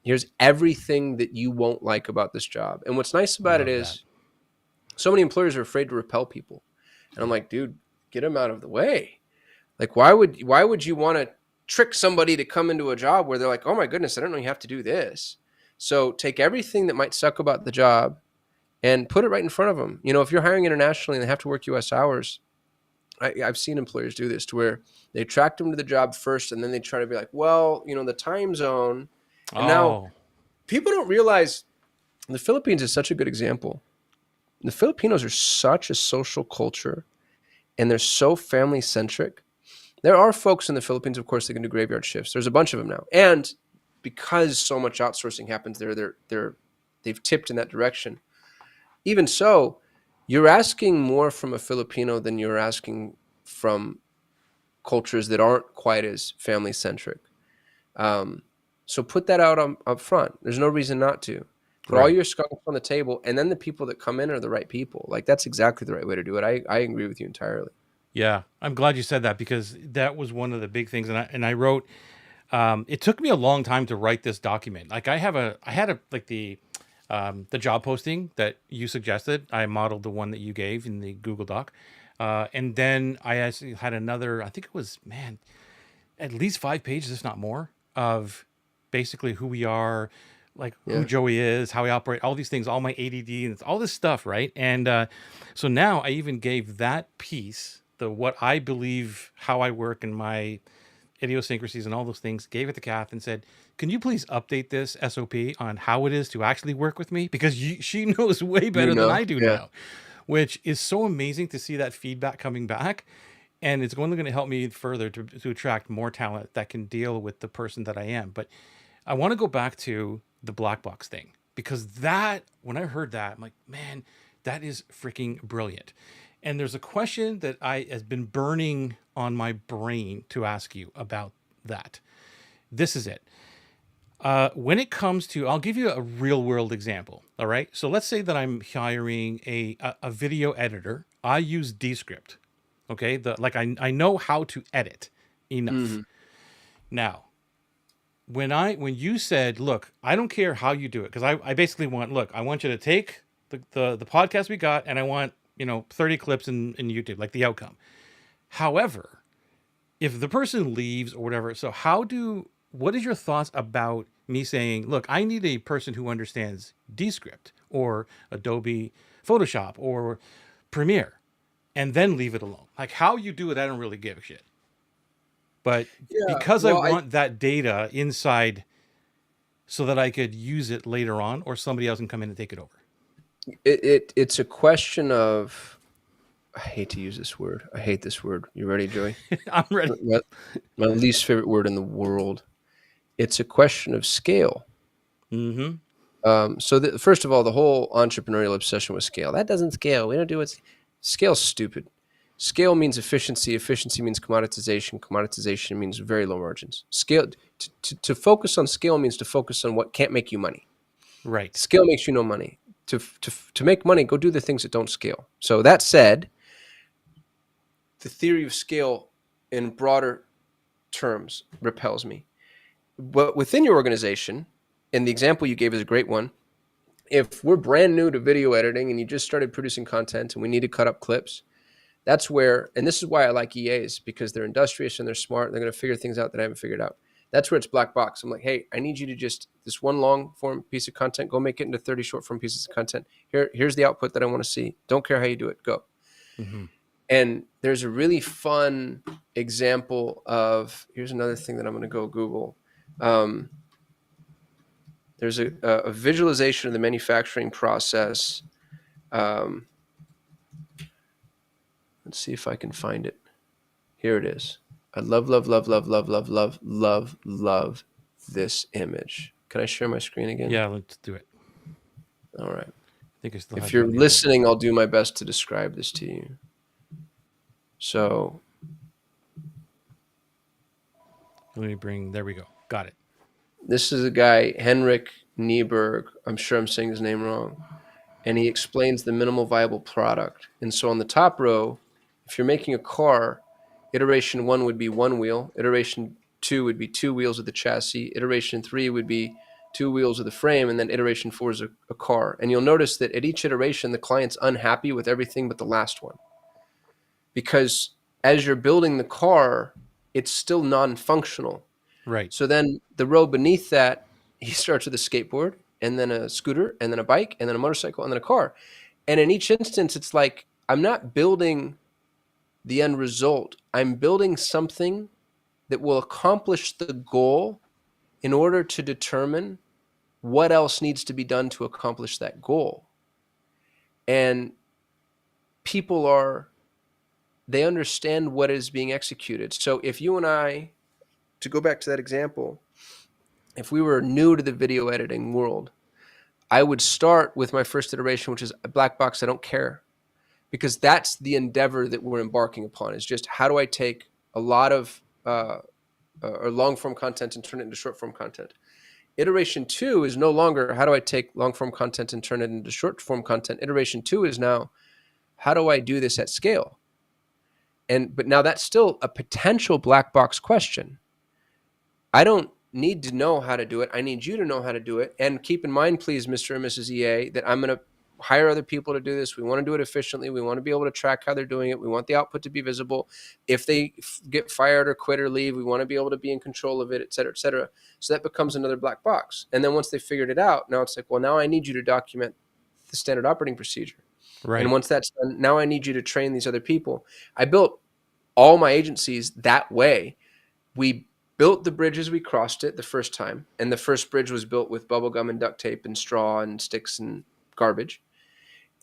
Here's everything that you won't like about this job. And what's nice I about it love that. is so many employers are afraid to repel people. And I'm Yeah. like, dude, get them out of the way. Like, why would you want to trick somebody to come into a job where they're like, oh my goodness, I don't know you have to do this. So take everything that might suck about the job and put it right in front of them. If you're hiring internationally and they have to work US hours, I've seen employers do this to where they attract them to the job first, and then they try to be like, well, the time zone. And now Oh, people don't realize the Philippines is such a good example. The Filipinos are such a social culture, and they're so family centric There are folks in the Philippines, of course, that can do graveyard shifts. There's a bunch of them now, and because so much outsourcing happens there, they've tipped in that direction. Even so, you're asking more from a Filipino than you're asking from cultures that aren't quite as family centric. Um, so put that out up front. There's no reason not to. Put all Right. your skunks on the table, and then the people that come in are the right people. Like, that's exactly the right way to do it. I agree with you entirely. Yeah, I'm glad you said that because that was one of the big things, and I wrote. It took me a long time to write this document. Like I had a like the job posting that you suggested. I modeled the one that you gave in the Google Doc, and then I actually had another. I think it was at least 5 pages, if not more, of basically who we are, like who Yeah. Joey is, how we operate, all these things, all my ADD, and it's all this stuff, right? And so now I even gave that piece, the what I believe, how I work, and my idiosyncrasies and all those things, gave it to Kath and said, "Can you please update this SOP on how it is to actually work with me?" Because she knows way You better than know, I do yeah. now, which is so amazing to see that feedback coming back. And it's only going to help me further to attract more talent that can deal with the person that I am. But I want to go back to the black box thing because that, when I heard that, I'm like, man, that is freaking brilliant. And there's a question that I has been burning on my brain to ask you about that. This is it. When it comes to, I'll give you a real world example. All right. So let's say that I'm hiring a video editor. I use Descript. Okay. I know how to edit enough. Hmm. Now, when you said, look, I don't care how you do it, because I basically want, look, I want you to take the podcast we got and I want, 30 clips in YouTube, like the outcome. However, if the person leaves or whatever, so what is your thoughts about me saying, look, I need a person who understands Descript or Adobe Photoshop or Premiere, and then leave it alone? Like how you do it, I don't really give a shit. But Yeah. because I Well, want that data inside so that I could use it later on or somebody else can come in and take it over. it's a question of, I hate to use this word. I hate this word. You ready, Joey? I'm ready. My, my least favorite word in the world. It's a question of scale. Mm-hmm. First of all, the whole entrepreneurial obsession with scale. That doesn't scale. We don't do it. Scale's stupid. Scale means efficiency. Efficiency means commoditization. Commoditization means very low margins. Scale to focus on scale means to focus on what can't make you money. Right. Scale makes you no money. To make money, go do the things that don't scale. So that said, the theory of scale in broader terms repels me. But within your organization, and the example you gave is a great one, if we're brand new to video editing and you just started producing content and we need to cut up clips, that's where, and this is why I like EAs, because they're industrious and they're smart. And they're going to figure things out that I haven't figured out. That's where it's black box. I'm like, hey, I need you to just, this one long form piece of content, go make it into 30 short form pieces of content. Here's the output that I want to see. Don't care how you do it. Go. Mm-hmm. And there's a really fun example of, here's another thing that I'm going to go Google. There's a visualization of the manufacturing process. Let's see if I can find it. Here it is. I love, love, love, love, love, love, love, love, love this image. Can I share my screen again? Yeah, let's do it. All right. I think I still If have you you're on the other. listening, I'll do my best to describe this to you. So Let me bring, there we go. Got it. this is a guy, Henrik Nieberg. I'm sure I'm saying his name wrong. And he explains the minimal viable product. And so on the top row, if you're making a car, iteration 1 would be 1 wheel, iteration 2 would be 2 wheels of the chassis, iteration 3 would be 2 wheels of the frame, and then iteration 4 is a car. And you'll notice that at each iteration, the client's unhappy with everything but the last one. Because as you're building the car, it's still non-functional. Right. So then the row beneath that, he starts with a skateboard, and then a scooter, and then a bike, and then a motorcycle, and then a car. And in each instance, it's like, I'm not building the end result. I'm building something that will accomplish the goal in order to determine what else needs to be done to accomplish that goal. And people are they understand what is being executed. So if you and I, to go back to that example, if we were new to the video editing world, I would start with my first iteration, which is a black box. I don't care, because that's the endeavor that we're embarking upon, is just how do I take a lot of or long form content and turn it into short form content. Iteration 2 is no longer how do I take long form content and turn it into short form content. Iteration 2 is now how do I do this at scale? But now that's still a potential black box question. I don't need to know how to do it. I need you to know how to do it. And keep in mind, please, Mr. and Mrs. EA, that I'm going to hire other people to do this. We want to do it efficiently. We want to be able to track how they're doing it. We want the output to be visible. If they get fired or quit or leave, we want to be able to be in control of it, et cetera, et cetera. So that becomes another black box. And then once they figured it out, now it's like, well, now I need you to document the standard operating procedure. And Right. once that's done, now I need you to train these other people. I built all my agencies that way. We built the bridge as we crossed it the first time. And the first bridge was built with bubble gum and duct tape and straw and sticks and garbage.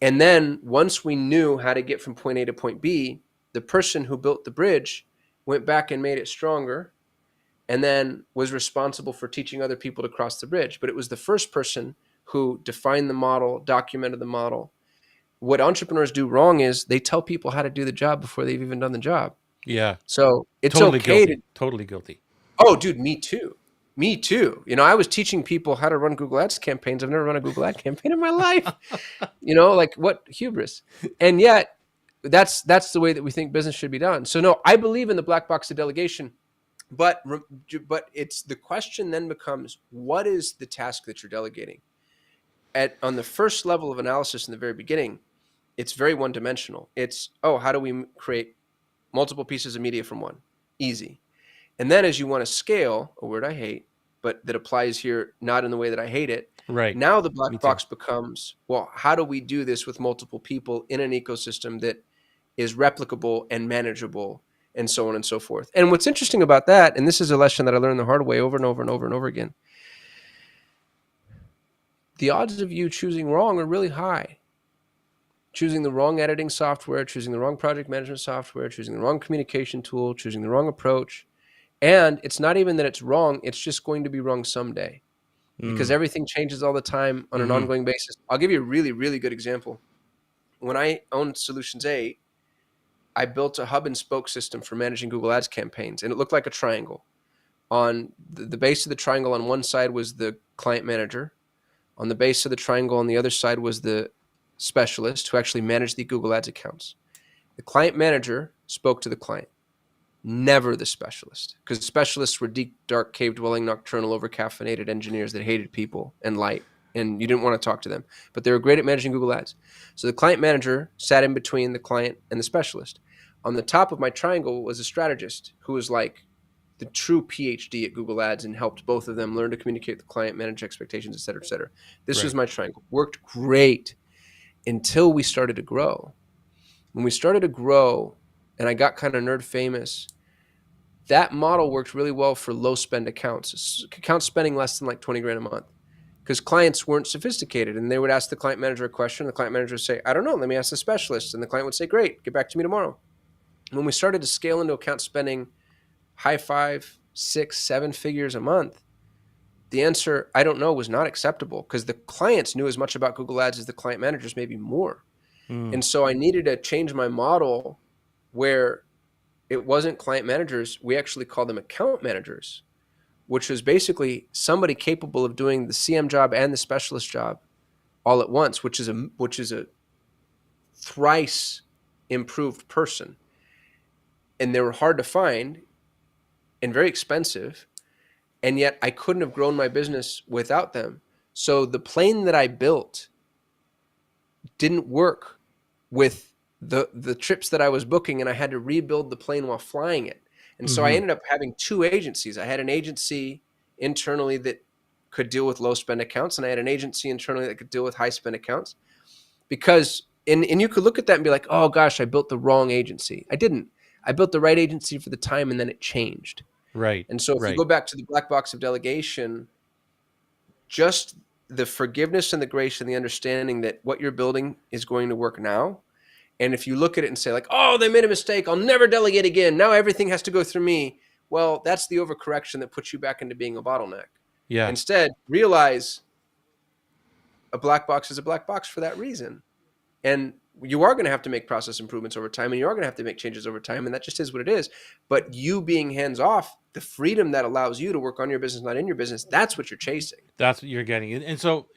And then once we knew how to get from point A to point B, the person who built the bridge went back and made it stronger, and then was responsible for teaching other people to cross the bridge. But it was the first person who defined the model, documented the model. What entrepreneurs do wrong is they tell people how to do the job before they've even done the job. Yeah. So it's Totally okay to, guilty. Totally guilty. oh, dude, me too. Me too. I was teaching people how to run Google Ads campaigns. I've never run a Google Ad campaign in my life. Like what hubris. And yet that's the way that we think business should be done. So no, I believe in the black box of delegation, but it's the question then becomes, what is the task that you're delegating? On the first level of analysis in the very beginning, it's very one dimensional. It's, how do we create multiple pieces of media from one? Easy. And then as you want to scale, a word I hate, but that applies here not in the way that I hate it. Right. Now the Me black too. box becomes, well, how do we do this with multiple people in an ecosystem that is replicable and manageable, and so on and so forth. And what's interesting about that, and this is a lesson that I learned the hard way over and over and over and over again, the odds of you choosing wrong are really high. Choosing the wrong editing software, choosing the wrong project management software, choosing the wrong communication tool, choosing the wrong approach. And it's not even that it's wrong, it's just going to be wrong someday, because everything changes all the time on an ongoing basis. I'll give you a really, really good example. When I owned Solutions 8, I built a hub and spoke system for managing Google Ads campaigns, and it looked like a triangle. On the base of the triangle on one side was the client manager. On the base of the triangle on the other side was the specialist who actually managed the Google Ads accounts. The client manager spoke to the client, never the specialist, because specialists were deep, dark, cave-dwelling, nocturnal, over-caffeinated engineers that hated people and light, and you didn't want to talk to them. But they were great at managing Google Ads. So the client manager sat in between the client and the specialist. On the top of my triangle was a strategist who was like the true PhD at Google Ads and helped both of them learn to communicate with the client, manage expectations, et cetera, et cetera. This was my triangle. Worked great until we started to grow. When we started to grow and I got kind of nerd famous, that model worked really well for low spend accounts spending less than like 20 grand a month, because clients weren't sophisticated, and they would ask the client manager a question. The client manager would say, I don't know, let me ask the specialist. And the client would say, great, get back to me tomorrow. When we started to scale into account spending high 5, 6, 7 figures a month, the answer, I don't know, was not acceptable, because the clients knew as much about Google Ads as the client managers, maybe more. And so I needed to change my model where it wasn't client managers. We actually call them account managers, which was basically somebody capable of doing the CM job and the specialist job all at once, which is a thrice improved person. And they were hard to find and very expensive. And yet I couldn't have grown my business without them. So the plane that I built didn't work with the trips that I was booking, and I had to rebuild the plane while flying it. And so I ended up having 2 agencies. I had an agency internally that could deal with low spend accounts, and I had an agency internally that could deal with high spend accounts. Because and you could look at that and be like, oh gosh, I built the wrong agency. I didn't. I built the right agency for the time, and then it changed. Right. And so if you go back to the black box of delegation, just the forgiveness and the grace and the understanding that what you're building is going to work now, And if you look at it and say like, oh, they made a mistake, I'll never delegate again. Now everything has to go through me. Well, that's the overcorrection that puts you back into being a bottleneck. Yeah. Instead, realize a black box is a black box for that reason. And you are going to have to make process improvements over time, and you are going to have to make changes over time, and that just is what it is. But you being hands off, the freedom that allows you to work on your business, not in your business, that's what you're chasing. That's what you're getting. And so,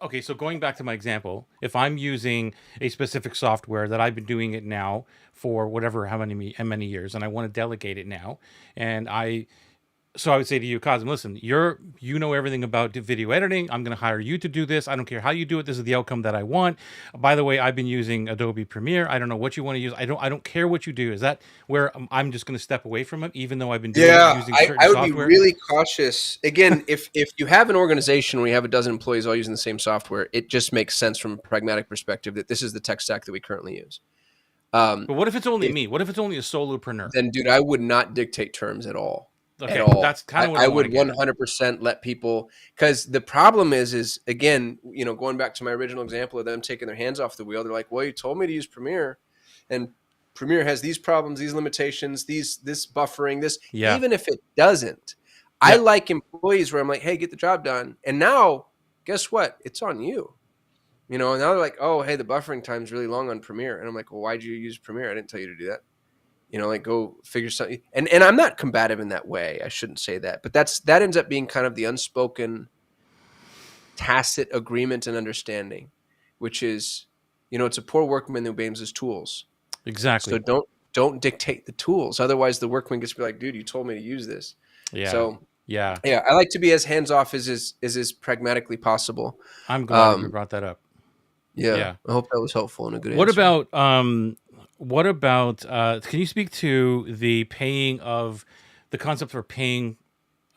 okay, so going back to my example, if I'm using a specific software that I've been doing it now for whatever, how many years, and I want to delegate it now, and so I would say to you, Kasim, listen, you know everything about video editing. I'm going to hire you to do this. I don't care how you do it. This is the outcome that I want. By the way, I've been using Adobe Premiere. I don't know what you want to use. I don't care what you do. Is that where I'm just going to step away from it, even though I've been doing it using certain I would software? be really cautious. Again, if you have an organization where you have a dozen employees all using the same software, it just makes sense from a pragmatic perspective that this is the tech stack that we currently use. But what if it's only me? What if it's only a solopreneur? Then, dude, I would not dictate terms at all. Okay, At all. that's kind of what I want would to get. 100% let people, because the problem is again, going back to my original example of them taking their hands off the wheel. They're like, well, you told me to use Premiere, and Premiere has these problems, these limitations, this buffering, this. Yeah. Even if it doesn't, I like employees where I'm like, hey, get the job done. And now, guess what? It's on you. And now they're like, oh, hey, the buffering time's really long on Premiere. And I'm like, well, why'd you use Premiere? I didn't tell you to do that. Like go figure something. And I'm not combative in that way. I shouldn't say that. But that ends up being kind of the unspoken tacit agreement and understanding, which is, it's a poor workman who blames his tools. Exactly. So don't dictate the tools. Otherwise the workman gets to be like, dude, you told me to use this. Yeah. So yeah, I like to be as hands off as pragmatically possible. I'm glad you brought that up. Yeah. I hope that was helpful and a good What answer. about can you speak to the concept for paying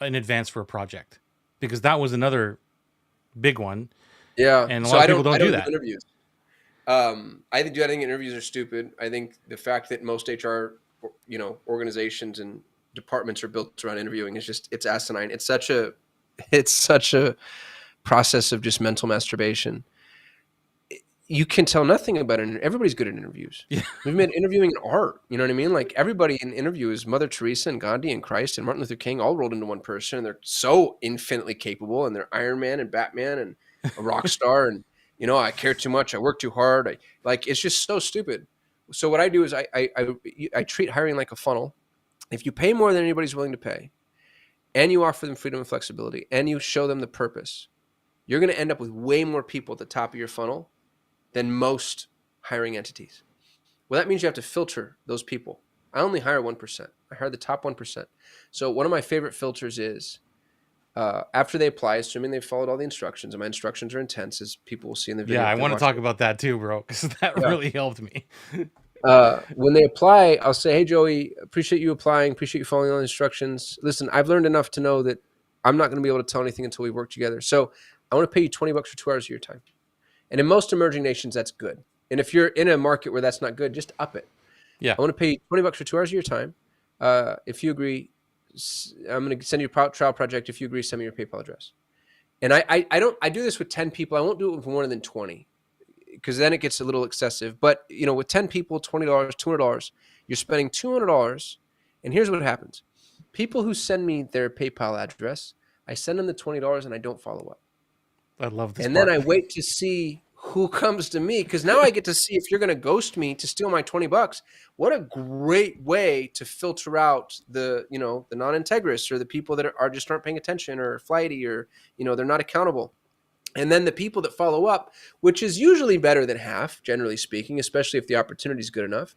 in advance for a project? Because that was another big one. Yeah. And a lot of people don't do that. Interviews. I think interviews are stupid. I think the fact that most HR, organizations and departments are built around interviewing it's asinine. It's such a process of just mental masturbation. You can tell nothing about it. Everybody's good at interviews. Yeah. We've made interviewing an art. You know what I mean? Like everybody in interview is Mother Teresa and Gandhi and Christ and Martin Luther King all rolled into one person. And they're so infinitely capable, and they're Iron Man and Batman and a rock star. And, I care too much. I work too hard. It's just so stupid. So what I do is I treat hiring like a funnel. If you pay more than anybody's willing to pay, and you offer them freedom and flexibility, and you show them the purpose, you're going to end up with way more people at the top of your funnel than most hiring entities. Well, that means you have to filter those people. I only hire 1%. I hire the top 1%. So one of my favorite filters is after they apply, assuming they've followed all the instructions, and my instructions are intense, as people will see in the video. Yeah, I want to talk about that too, bro, because that really helped me. When they apply, I'll say, hey, Joey, appreciate you applying, appreciate you following all the instructions. Listen, I've learned enough to know that I'm not going to be able to tell anything until we work together. So I want to pay you $20 for 2 hours of your time. And in most emerging nations, that's good. And if you're in a market where that's not good, just up it. Yeah. I want to pay you $20 for 2 hours of your time. If you agree, I'm going to send you a trial project. If you agree, send me your PayPal address. And I do this with 10 people. I won't do it with more than 20 because then it gets a little excessive. But, with 10 people, $20, $200, you're spending $200. And here's what happens. People who send me their PayPal address, I send them the $20 and I don't follow up. I love this. And then I wait to see who comes to me, because now I get to see if you're going to ghost me to steal my $20. What a great way to filter out the non-integrous or the people that aren't paying attention or flighty or, they're not accountable. And then the people that follow up, which is usually better than half, generally speaking, especially if the opportunity is good enough.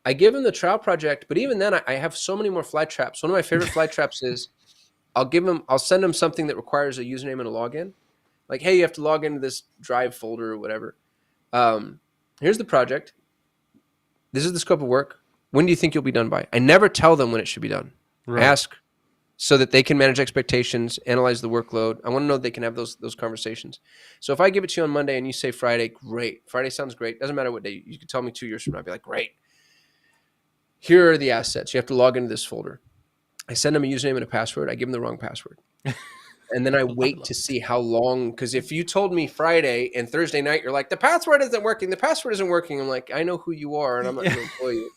I give them the trial project, but even then I have so many more fly traps. One of my favorite fly traps is I'll send them something that requires a username and a login. Like, hey, you have to log into this Drive folder or whatever. Here's the project. This is the scope of work. When do you think you'll be done by? I never tell them when it should be done. Right. I ask so that they can manage expectations, analyze the workload. I want to know that they can have those conversations. So if I give it to you on Monday and you say Friday, great. Friday sounds great. Doesn't matter what day. You can tell me 2 years from now. I'd be like, great. Here are the assets. You have to log into this folder. I send them a username and a password. I give them the wrong password. And then I I wait love to it. see how long, because if you told me Friday and Thursday night, you're like, the password isn't working. The password isn't working. I'm like, I know who you are, and I'm not Yeah. going to employ you.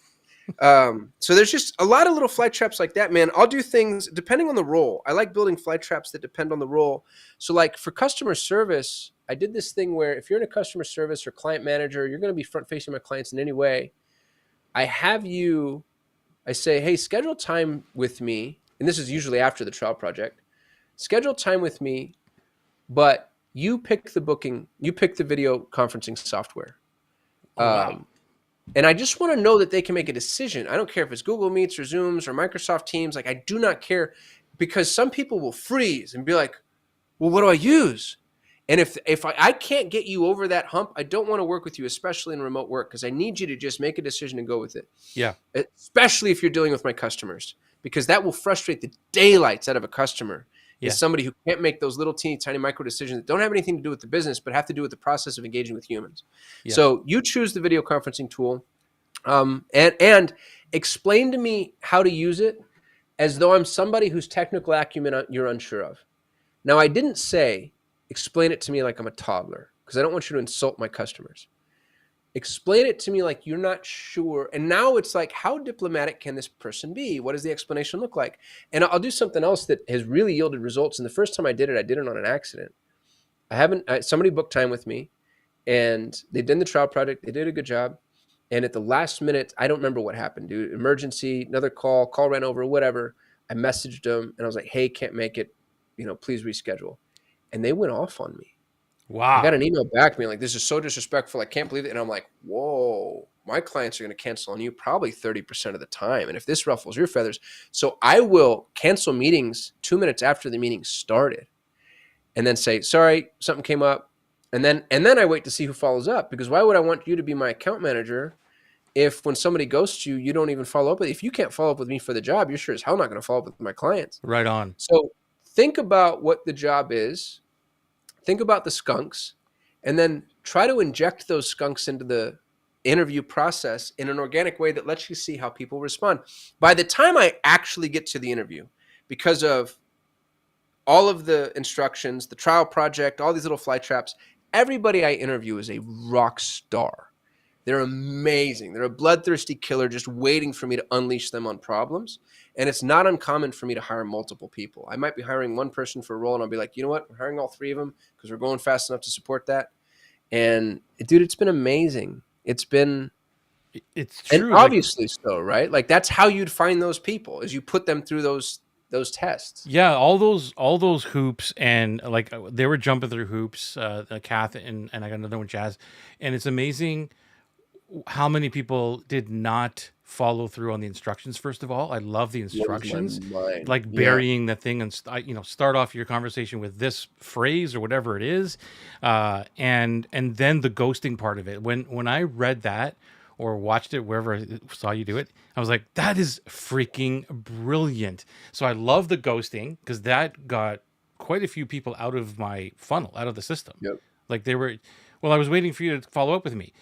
So there's just a lot of little fly traps like that, man. I'll do things depending on the role. I like building fly traps that depend on the role. So like for customer service, I did this thing where if you're in a customer service or client manager, you're going to be front facing my clients in any way. I say, hey, schedule time with me. And this is usually after the trial project. Schedule time with me, but you pick the booking, you pick the video conferencing software. Oh wow. Um, And I just want to know that they can make a decision. I don't care if it's Google Meets or Zooms or Microsoft Teams. Like, I do not care, because some people will freeze and be like, well, what do I use? And if I can't get you over that hump, I don't want to work with you, especially in remote work, because I need you to just make a decision and go with it, Yeah. especially if you're dealing with my customers, because that will frustrate the daylights out of a customer, is Yeah. somebody who can't make those little teeny tiny micro decisions that don't have anything to do with the business, but have to do with the process of engaging with humans. Yeah. So you choose the video conferencing tool, and explain to me how to use it as though I'm somebody whose technical acumen you're unsure of. Now, I didn't say explain it to me like I'm a toddler, because I don't want you to insult my customers. Explain it to me like you're not sure. And now it's like, how diplomatic can this person be? What does the explanation look like? And I'll do something else that has really yielded results. And the first time I did it on an accident. Somebody booked time with me, and they did the trial project. They did a good job. And at the last minute, I don't remember what happened, dude. Emergency, another call ran over, whatever. I messaged them and I was like, hey, can't make it, please reschedule. And they went off on me. I got Wow. an email back being like, this is so disrespectful. I can't believe it. And I'm like, whoa, my clients are going to cancel on you probably 30% of the time. And if this ruffles your feathers, so I will cancel meetings 2 minutes after the meeting started, and then say, sorry, something came up. And then I wait to see who follows up, because why would I want you to be my account manager if when somebody ghosts you, you don't even follow up with? If you can't follow up with me for the job, you're sure as hell not going to follow up with my clients. Right on. So think about what the job is, think about the skunks, and then try to inject those skunks into the interview process in an organic way that lets you see how people respond. By the time I actually get to the interview, because of all of the instructions, the trial project, all these little fly traps, everybody I interview is a rock star. They're amazing. They're a bloodthirsty killer just waiting for me to unleash them on problems. And it's not uncommon for me to hire multiple people. I might be hiring one person for a role, and I'll be like, you know what? We're hiring all three of them because we're going fast enough to support that. And dude, it's been amazing. It's been, It's and true. Like, obviously so, right? Like, that's how you'd find those people, is you put them through those tests. yeah, all those hoops, and like they were jumping through hoops, Kath, and I got another one, Jazz. And it's amazing how many people did not follow through on the instructions. First of all, I love the Blows my instructions, mind. like Yeah. burying the thing and start off your conversation with this phrase or whatever it is, and then the ghosting part of it. When I read that or watched it wherever I saw you do it, I was like, that is freaking brilliant. So I love the ghosting, because that got quite a few people out of my funnel, out of the system. Yep. Like they were, well, I was waiting for you to follow up with me.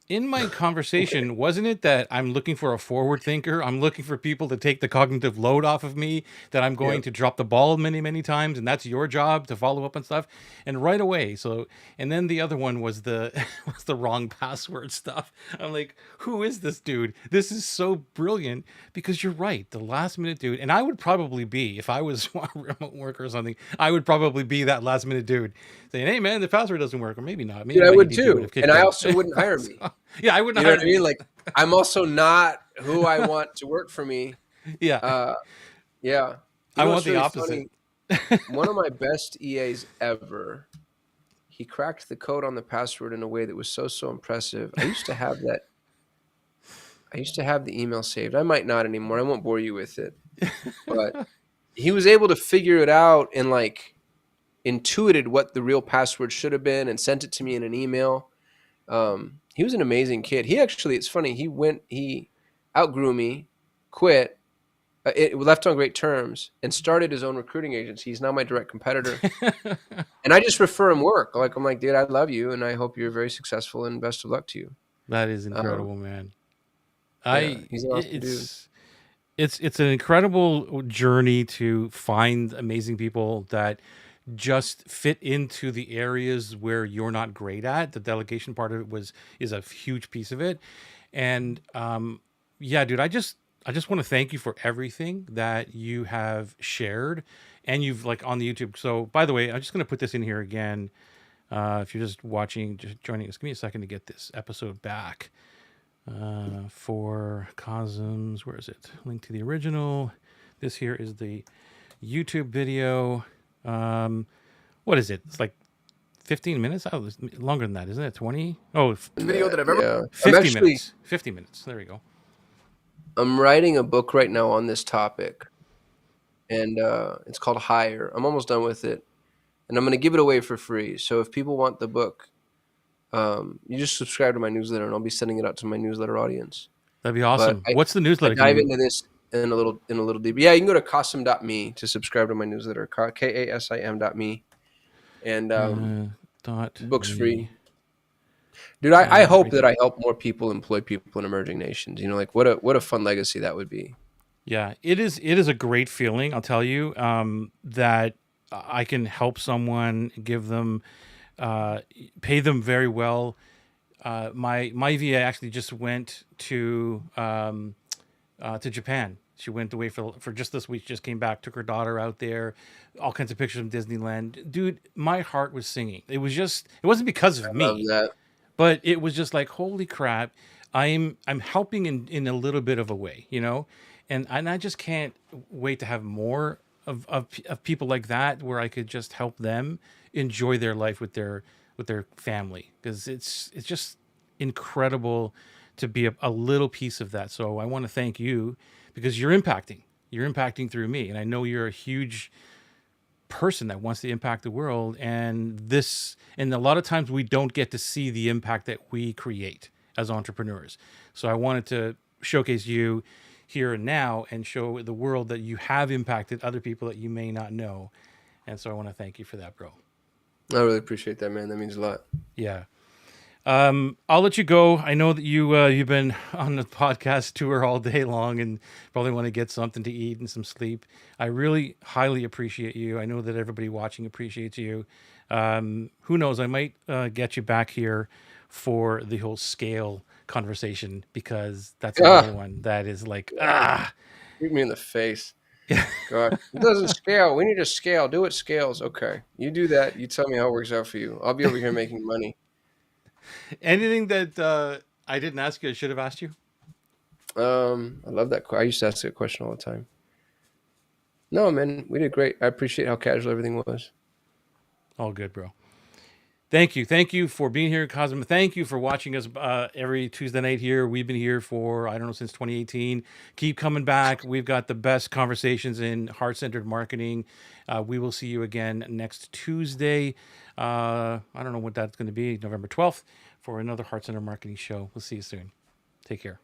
In my conversation, wasn't it that I'm looking for a forward thinker? I'm looking for people to take the cognitive load off of me, that I'm going Yep. to drop the ball many, many times, and that's your job to follow up on stuff. And right away, so, and then the other one was the was the wrong password stuff. I'm like, who is this dude? This is so brilliant, because you're right, the last minute dude. And I would probably be, if I was a remote worker or something, I would probably be that last minute dude saying, hey man, the password doesn't work, or maybe not. Maybe Dude, I my would EDP would too. have kicked And I in. also wouldn't hire me. Yeah, I wouldn't You know hire what I mean? you. Like, I'm also not who I want to work for me. Yeah, Uh, yeah. You I know want what's the really opposite. funny? One of my best EAs ever, he cracked the code on the password in a way that was so impressive. I used to have the email saved. I might not anymore. I won't bore you with it. But he was able to figure it out and like intuited what the real password should have been and sent it to me in an email. He was an amazing kid. He actually, it's funny. He outgrew me, quit, it left on great terms, and started his own recruiting agency. He's now my direct competitor, and I just refer him work. Like, I'm like, dude, I love you, and I hope you're very successful, and best of luck to you. That is Um, incredible, man. yeah, he's an awesome dude. It's it's an incredible journey to find amazing people that just fit into the areas where you're not great at. The delegation part of it is a huge piece of it. And yeah, dude, I just want to thank you for everything that you have shared and you've like on the YouTube. So by the way, I'm just going to put this in here again. If you're just watching, just joining us, give me a second to get this episode back. For Kasim's, where is it? Link to the original. This here is the YouTube video. What is it? It's like 15 minutes. Oh, it's longer than that, isn't it? 20? Oh, Video that I've ever. Yeah, 50 minutes. 50 minutes. There we go. I'm writing a book right now on this topic, and it's called Hire. I'm almost done with it, and I'm going to give it away for free. So if people want the book, you just subscribe to my newsletter, and I'll be sending it out to my newsletter audience. That'd be awesome. But What's the I newsletter? dive into this in a little deeper. Yeah, you can go to kasim.me to subscribe to my newsletter, kasim.me, and book's me. free. Dude, I hope that I help more people employ people in emerging nations. You know, like what a fun legacy that would be. Yeah, it is. It is a great feeling. I'll tell you that I can help someone, give them, pay them very well. My VA actually just went to Japan. She went away for just this week. She just came back, took her daughter out there, all kinds of pictures of Disneyland. Dude, my heart was singing. It wasn't because of Love me, that. but it was just like, holy crap, I'm helping in a little bit of a way, you know, and I just can't wait to have more of people like that where I could just help them enjoy their life with their family, because it's just incredible to be a little piece of that. So I want to thank you because you're impacting through me, and I know you're a huge person that wants to impact the world, and a lot of times we don't get to see the impact that we create as entrepreneurs. So I wanted to showcase you here and now and show the world that you have impacted other people that you may not know. And so I want to thank you for that, bro. I really appreciate that, man. That means a lot. Yeah. I'll let you go. I know that you've been on the podcast tour all day long and probably want to get something to eat and some sleep. I really highly appreciate you. I know that everybody watching appreciates you. Who knows? I might get you back here for the whole scale conversation, because that's another one that is like Shoot me in the face. God, it doesn't scale. We need to scale. Do it scales. Okay, you do that. You tell me how it works out for you. I'll be over here making money. Anything that I didn't ask you, I should have asked you? I love that. I used to ask that question all the time. No, man, we did great. I appreciate how casual everything was. All good, bro. Thank you. Thank you for being here, Kasim. Thank you for watching us every Tuesday night here. We've been here for, I don't know, since 2018. Keep coming back. We've got the best conversations in heart-centered marketing. We will see you again next Tuesday. I don't know what that's going to be, November 12th, for another Heart-Centered Marketing show. We'll see you soon. Take care.